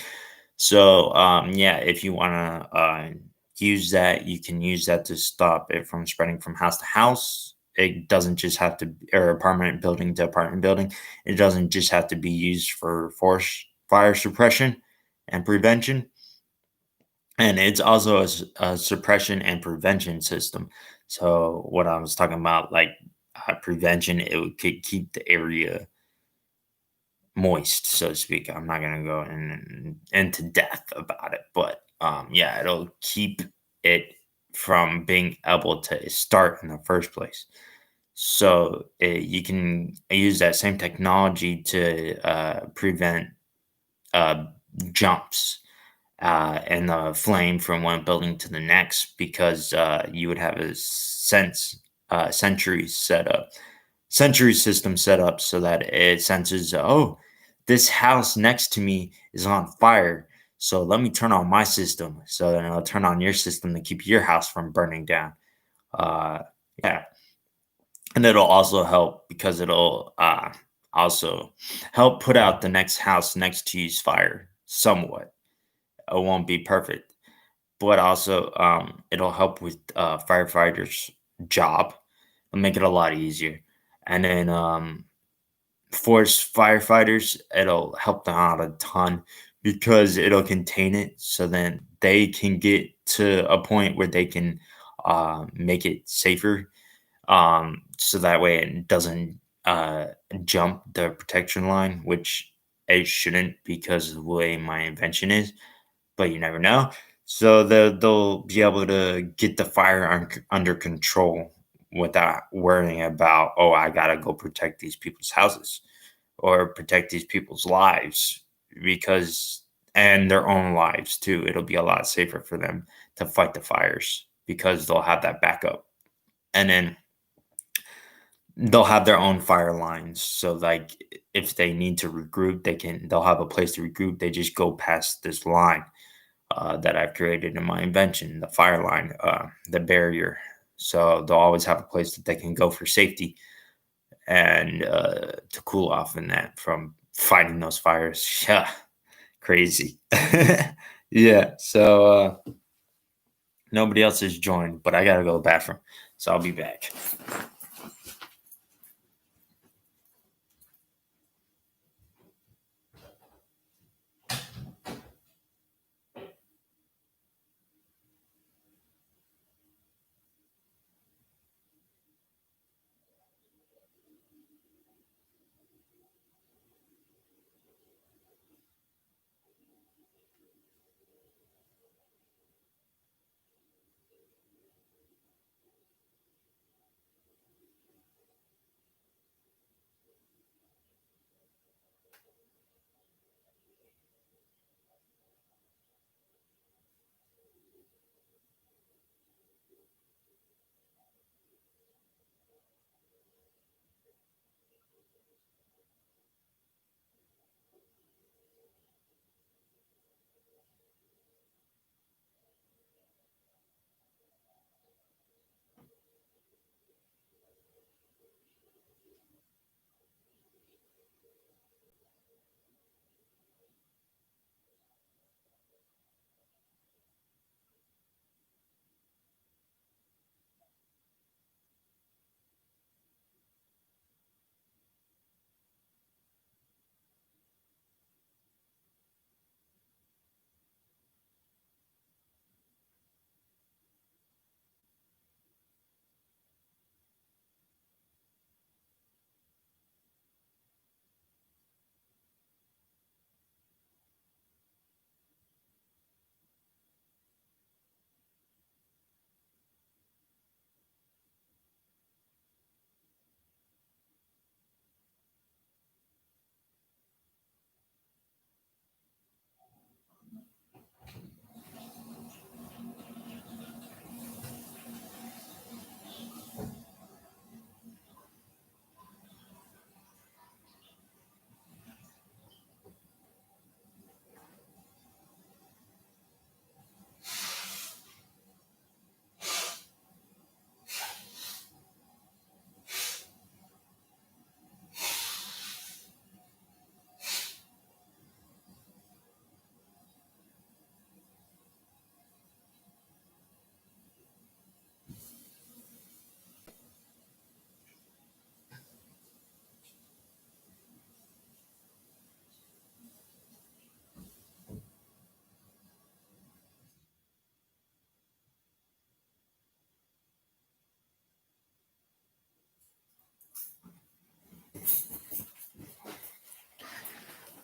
[SPEAKER 1] So, yeah, if you want to use that, you can use that to stop it from spreading from house to house. It doesn't just have to, or apartment building to apartment building. It doesn't just have to be used for forest fire suppression and prevention. And it's also a suppression and prevention system. So, what I was talking about, like prevention, could keep the area moist, so to speak. I'm not gonna go into depth about it, but yeah, it'll keep it from being able to start in the first place. So you can use that same technology to prevent uh, jumps and the flame from one building to the next because you would have a century system set up so that it senses, oh, this house next to me is on fire. So let me turn on my system. So then it'll turn on your system to keep your house from burning down. Uh, yeah. And it'll also help because it'll also help put out the next house next to you's fire somewhat. It won't be perfect, but also it'll help with firefighters' job. It'll make it a lot easier. And then forest firefighters, it'll help them out a ton because it'll contain it so then they can get to a point where they can make it safer. So that way it doesn't jump the protection line, which it shouldn't because of the way my invention is, but you never know. So they'll be able to get the fire under control without worrying about, oh, I gotta go protect these people's houses or protect these people's lives because and their own lives too. It'll be a lot safer for them to fight the fires because they'll have that backup. And then they'll have their own fire lines. So like if they need to regroup, they'll have a place to regroup. They just go past this line that I've created in my invention, the fire line, the barrier. So they'll always have a place that they can go for safety and to cool off in that from fighting those fires. Yeah, crazy. Yeah. So nobody else has joined, but I gotta go to the bathroom, so I'll be back.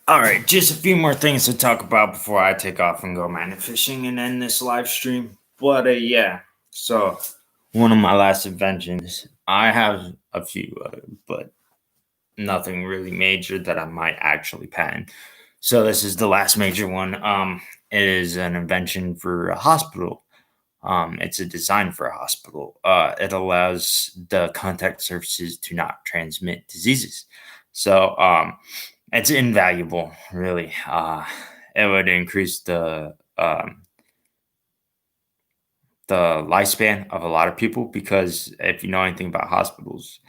[SPEAKER 1] All right, just a few more things to talk about before I take off and go man fishing and end this live stream. But yeah, so one of my last inventions, I have a few, but nothing really major that I might actually patent. So this is the last major one. It is an invention for a hospital. It's a design for a hospital. It allows the contact surfaces to not transmit diseases. So it's invaluable, really. It would increase the lifespan of a lot of people because if you know anything about hospitals,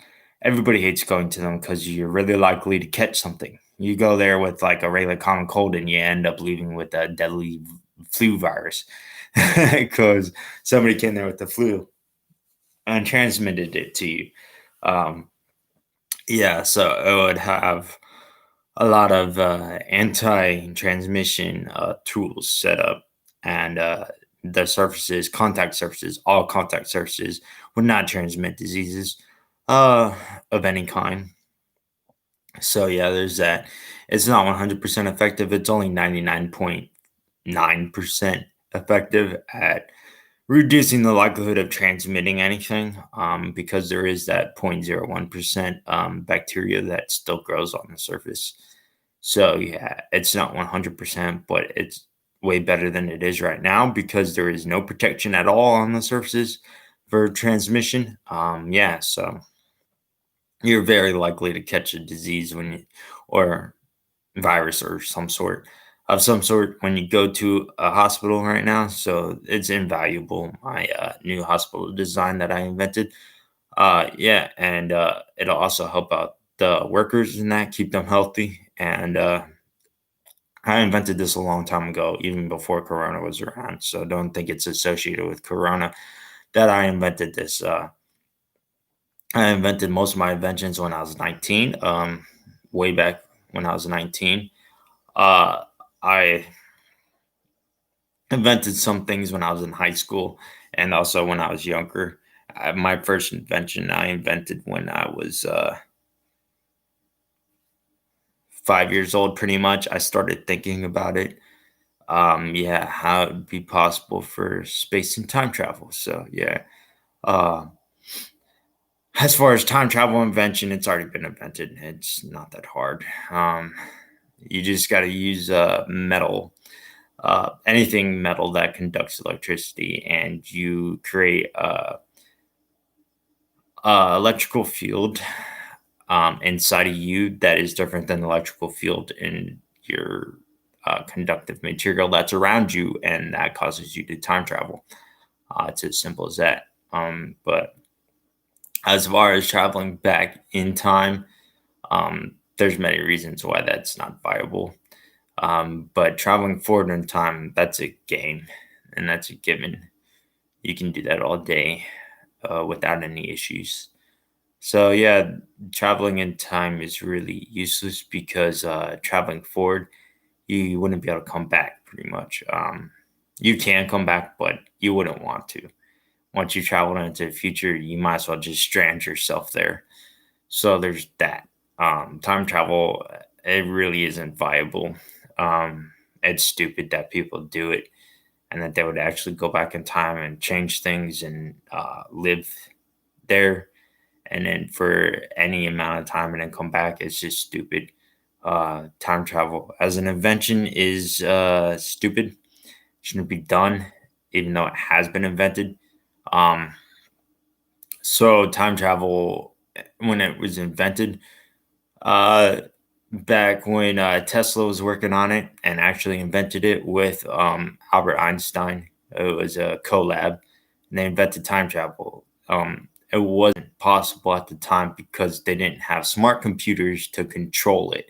[SPEAKER 1] everybody hates going to them because you're really likely to catch something. You go there with like a regular common cold and you end up leaving with a deadly flu virus because somebody came there with the flu and transmitted it to you. Um, yeah, so it would have a lot of anti-transmission tools set up, and the surfaces, contact surfaces, all contact surfaces would not transmit diseases uh, of any kind. So yeah, there's that. It's not 100% effective. It's only 99.9% effective at reducing the likelihood of transmitting anything because there is that 0.01% bacteria that still grows on the surface. So yeah, it's not 100%, but it's way better than it is right now because there is no protection at all on the surfaces for transmission. Yeah, so you're very likely to catch a disease or virus or some sort when you go to a hospital right now. So it's invaluable. My new hospital design that I invented. Yeah, and it'll also help out the workers and that keep them healthy. And I invented this a long time ago, even before Corona was around. So don't think it's associated with Corona that I invented this. I invented most of my inventions when I was 19. Way back when I was 19. Uh, I invented some things when I was in high school and also when I was younger. My first invention I invented when I was 5 years old, pretty much. I started thinking about it. Yeah, how it would be possible for space and time travel. So, yeah. Uh, as far as time travel invention, it's already been invented. It's not that hard. You just got to use metal, anything metal that conducts electricity, and you create electrical field inside of you that is different than the electrical field in your conductive material that's around you, and that causes you to time travel. It's as simple as that. But as far as traveling back in time, there's many reasons why that's not viable. But traveling forward in time, that's a game, and that's a given. You can do that all day without any issues. So yeah, traveling in time is really useless because traveling forward, you wouldn't be able to come back pretty much. You can come back, but you wouldn't want to. Once you travel into the future, you might as well just strand yourself there. So there's that. Time travel, it really isn't viable. It's stupid that people do it and that they would actually go back in time and change things and live there and then for any amount of time and then come back. It's just stupid. Time travel as an invention is stupid. Shouldn't be done, even though it has been invented. Um, so time travel, when it was invented, uh, back when Tesla was working on it and actually invented it with Albert Einstein, it was a collab, and they invented time travel. It wasn't possible at the time because they didn't have smart computers to control it.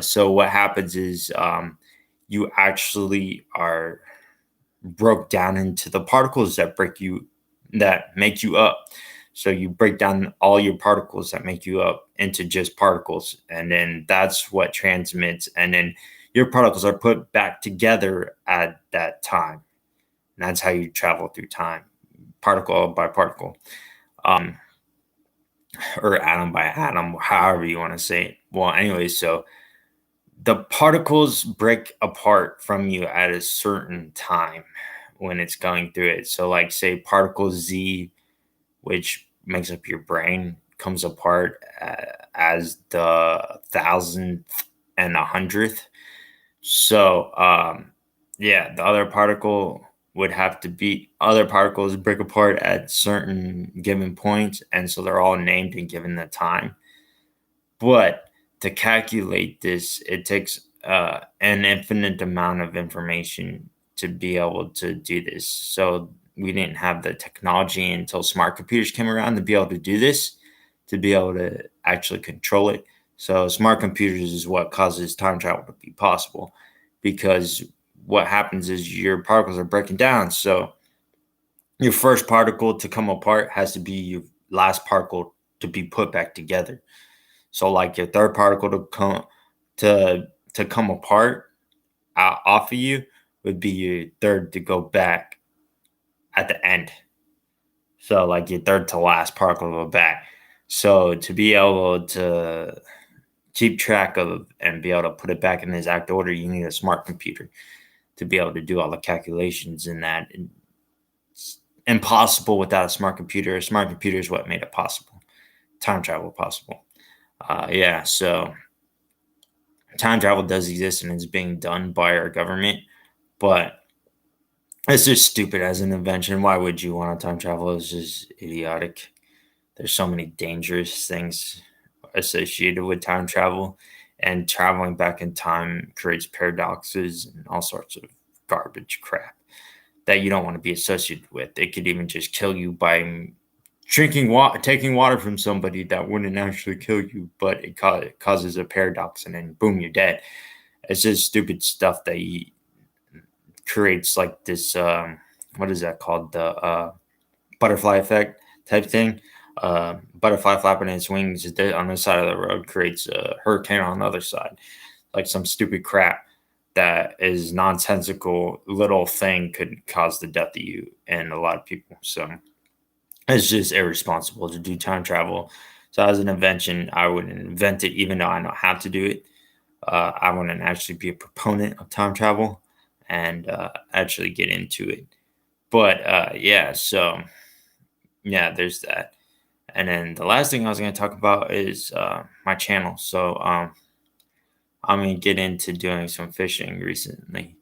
[SPEAKER 1] So what happens is you actually are broke down into the particles that make you up. So you break down all your particles that make you up into just particles, and then that's what transmits. And then your particles are put back together at that time. And that's how you travel through time, particle by particle, um, or atom by atom, however you want to say it. Well, anyway, so the particles break apart from you at a certain time when it's going through it. So, like, say particle Z, which makes up your brain, comes apart as the thousandth and a hundredth. So, yeah, the other particle would have to be other particles break apart at certain given points, and so they're all named and given the time. But to calculate this, it takes an infinite amount of information to be able to do this. So we didn't have the technology until smart computers came around to be able to do this, to be able to actually control it. So smart computers is what causes time travel to be possible, because what happens is your particles are breaking down. So your first particle to come apart has to be your last particle to be put back together. So like your third particle to come apart off of you would be your third to go back at the end. So like your third to last particle to go back. So to be able to keep track of and be able to put it back in the exact order, you need a smart computer to be able to do all the calculations in that. It's impossible without a smart computer. A smart computer is what made it possible. Time travel possible. Yeah, so time travel does exist and it's being done by our government, but it's just stupid as an invention. Why would you want to time travel? It's just idiotic. There's so many dangerous things associated with time travel, and traveling back in time creates paradoxes and all sorts of garbage crap that you don't want to be associated with. It could even just kill you by drinking water, taking water from somebody that wouldn't actually kill you, but it causes a paradox, and then boom, you're dead. It's just stupid stuff that creates like this. What is that called? The butterfly effect type thing. Butterfly flapping its wings on the side of the road creates a hurricane on the other side. Like some stupid crap that is nonsensical little thing could cause the death of you and a lot of people. So it's just irresponsible to do time travel. So as an invention, I wouldn't invent it, even though I know how to do it. I wouldn't actually be a proponent of time travel and actually get into it. But yeah, so yeah, there's that. And then the last thing I was going to talk about is my channel. So I'm going to get into doing some fishing recently.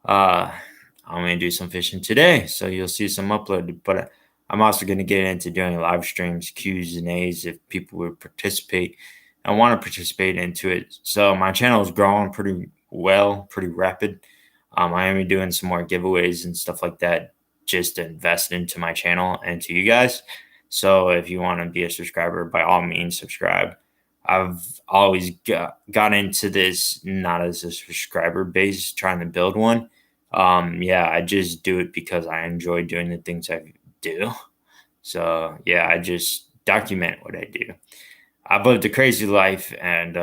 [SPEAKER 1] Uh, I'm going to do some fishing today, so you'll see some uploaded. But I'm also going to get into doing live streams, Q's and A's if people would participate and want to participate into it. So my channel is growing pretty well, pretty rapid. I am doing some more giveaways and stuff like that just to invest into my channel and to you guys. So if you want to be a subscriber, by all means, subscribe. I've always got into this not as a subscriber base, trying to build one. Yeah, I just do it because I enjoy doing the things I do. So yeah, I just document what I do. I've lived a crazy life, and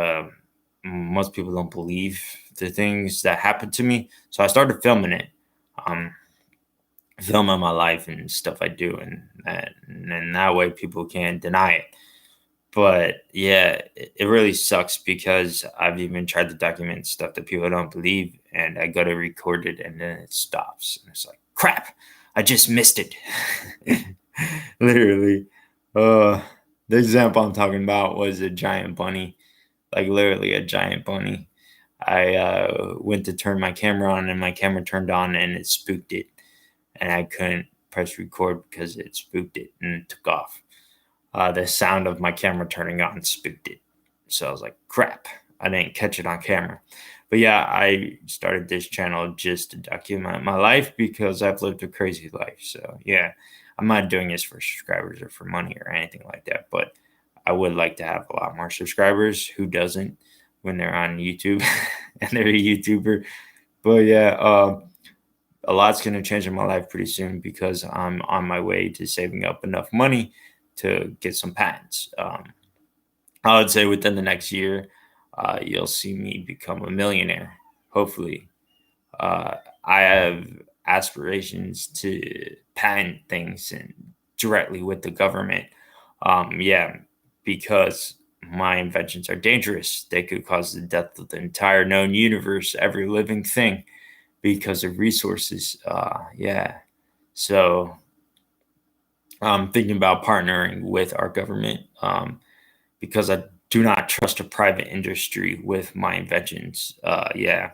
[SPEAKER 1] most people don't believe the things that happen to me. So I started filming it, um, filming my life and stuff I do, and that way people can't deny it. But yeah, it really sucks because I've even tried to document stuff that people don't believe, and I go to record it and then it stops. And it's like, crap, I just missed it. Literally. Uh, the example I'm talking about was a giant bunny, like literally a giant bunny. I went to turn my camera on and my camera turned on and it spooked it. And I couldn't press record because it spooked it and it took off. The sound of my camera turning on spooked it. So I was like, crap, I didn't catch it on camera. But yeah, I started this channel just to document my life because I've lived a crazy life. So yeah, I'm not doing this for subscribers or for money or anything like that. But I would like to have a lot more subscribers. Who doesn't when they're on YouTube and they're a YouTuber? But yeah, a lot's going to change in my life pretty soon because I'm on my way to saving up enough money to get some patents. I would say within the next year, you'll see me become a millionaire. Hopefully, I have aspirations to patent things and directly with the government. Yeah, because my inventions are dangerous. They could cause the death of the entire known universe, every living thing, because of resources. Yeah. So I'm thinking about partnering with our government because I do not trust a private industry with my inventions. Yeah,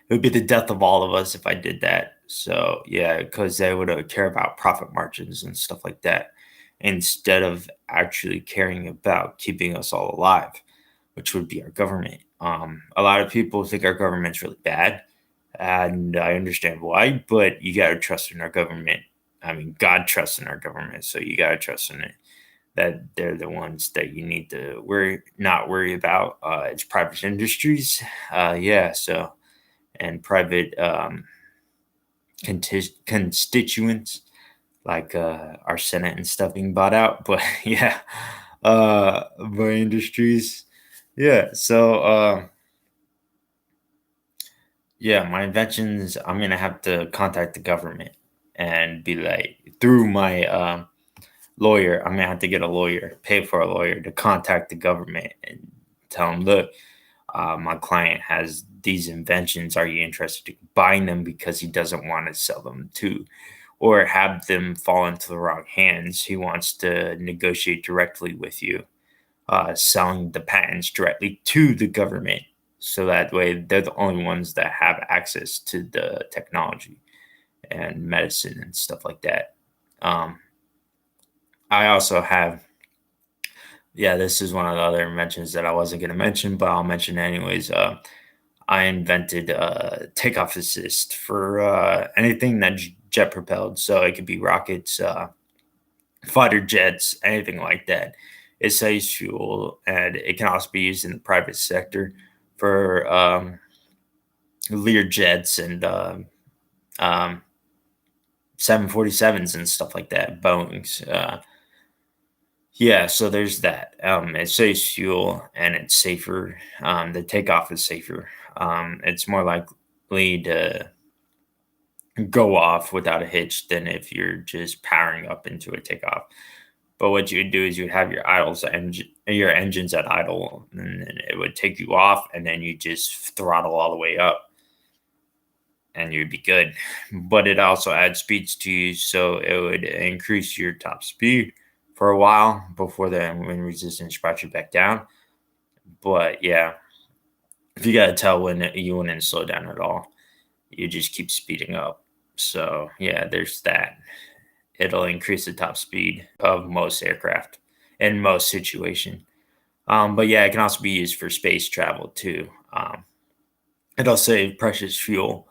[SPEAKER 1] it would be the death of all of us if I did that. So yeah, because they would care about profit margins and stuff like that instead of actually caring about keeping us all alive, which would be our government. A lot of people think our government's really bad, and I understand why, but you got to trust in our government. I mean, God trusts in our government, so you got to trust in it that they're the ones that you need to not worry about. It's private industries, yeah. So and private constituents like our Senate and stuff being bought out. But yeah, by industries, yeah. So yeah, my inventions. I'm gonna have to contact the government and be like through my lawyer. I'm gonna have to get a lawyer, pay for a lawyer to contact the government and tell them, look, my client has these inventions. Are you interested in buying them because he doesn't want to sell them to or have them fall into the wrong hands? He wants to negotiate directly with you, selling the patents directly to the government. So that way, they're the only ones that have access to the technology and medicine and stuff like that. Um, I also have, yeah, this is one of the other inventions that I wasn't going to mention, but I'll mention it anyways. I invented takeoff assist for anything that's jet propelled. So it could be rockets, fighter jets, anything like that. It saves fuel, and it can also be used in the private sector for Lear jets and um, 747s and stuff like that, Boeings. Yeah, so there's that. It saves fuel and it's safer. The takeoff is safer. It's more likely to go off without a hitch than if you're just powering up into a takeoff. But what you would do is you'd have your engines at idle, and then it would take you off, and then you just throttle all the way up, and you'd be good. But it also adds speeds to you, so it would increase your top speed for a while before the wind resistance brought you back down. But yeah, if you gotta tell when you wouldn't slow down at all, you just keep speeding up. So yeah, there's that. It'll increase the top speed of most aircraft in most situation. But yeah, it can also be used for space travel too. It'll save precious fuel,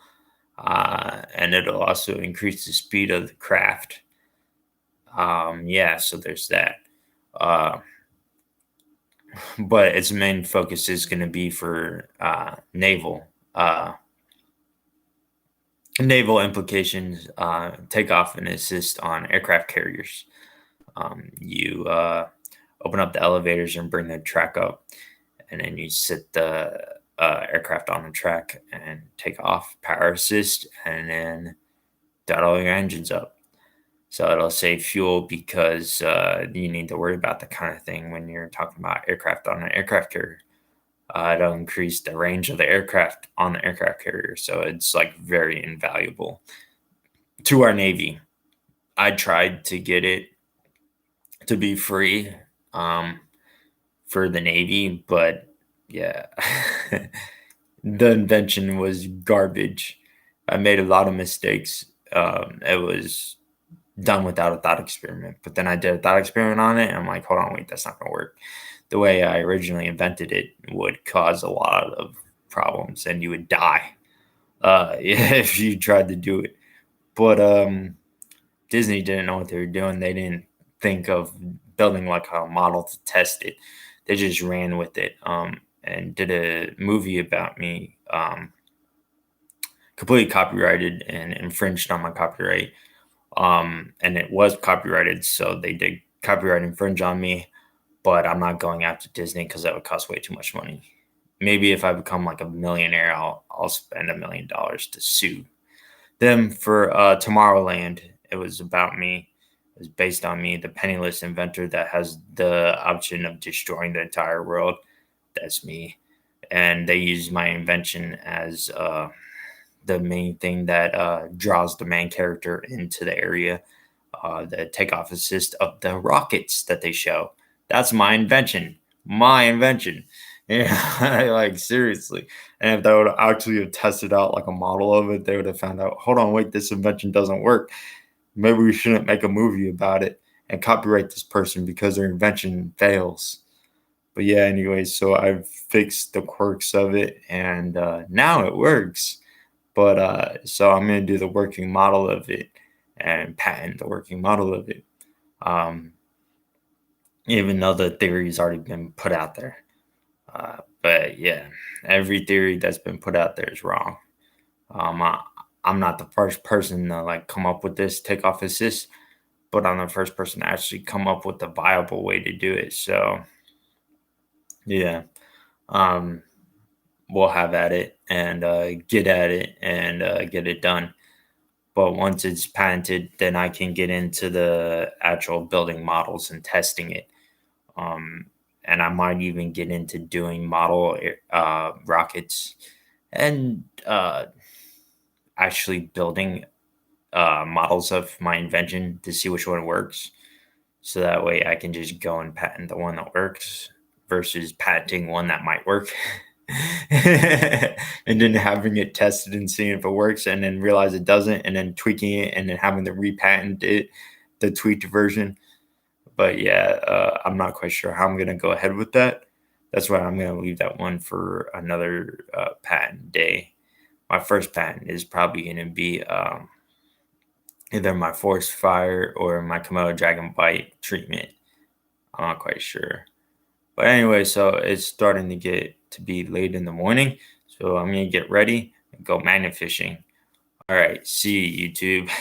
[SPEAKER 1] and it'll also increase the speed of the craft. Yeah, so there's that. Uh, but its main focus is going to be for uh, naval implications, takeoff and assist on aircraft carriers. You open up the elevators and bring the track up, and then you sit the aircraft on the track and take off, power assist, and then throttle your engines up. So it'll save fuel because you need to worry about that kind of thing when you're talking about aircraft on an aircraft carrier. It'll increase the range of the aircraft on the aircraft carrier. So it's like very invaluable to our Navy. I tried to get it to be free um, for the Navy, but yeah, the invention was garbage. I made a lot of mistakes. It was done without a thought experiment, but then I did a thought experiment on it, and I'm like, hold on, wait, that's not going to work. The way I originally invented it would cause a lot of problems, and you would die if you tried to do it. But Disney didn't know what they were doing. They didn't think of building like a model to test it. They just ran with it and did a movie about me, completely copyrighted and infringed on my copyright. And it was copyrighted, so they did copyright infringe on me. But I'm not going after Disney because that would cost way too much money. Maybe if I become like a millionaire, I'll spend $1 million to sue them for Tomorrowland. It was about me. is based on me, the penniless inventor that has the option of destroying the entire world. That's me. And they use my invention as the main thing that draws the main character into the area, the takeoff assist of the rockets that they show. That's my invention. My invention. Yeah, like seriously. And if they would actually have tested out like a model of it, they would have found out, hold on, wait, this invention doesn't work. Maybe we shouldn't make a movie about it and copyright this person because their invention fails. But yeah, anyways, so I've fixed the quirks of it and now it works. But so I'm going to do the working model of it and patent the working model of it. Um, Even though the theory's already been put out there. But yeah, every theory that's been put out there is wrong. Um, I, I'm not the first person to like come up with this takeoff assist, but I'm the first person to actually come up with a viable way to do it. So yeah, um, we'll have at it and get at it and get it done. But once it's patented, then I can get into the actual building models and testing it. Um, and I might even get into doing model rockets and actually building models of my invention to see which one works. So that way I can just go and patent the one that works versus patenting one that might work. And then having it tested and seeing if it works and then realize it doesn't and then tweaking it and then having to repatent it, the tweaked version. But yeah, I'm not quite sure how I'm going to go ahead with that. That's why I'm going to leave that one for another patent day. My first patent is probably going to be either my force fire or my Komodo dragon bite treatment. I'm not quite sure. But anyway, so it's starting to get to be late in the morning. So I'm going to get ready and go magnet fishing. All right. See you, YouTube.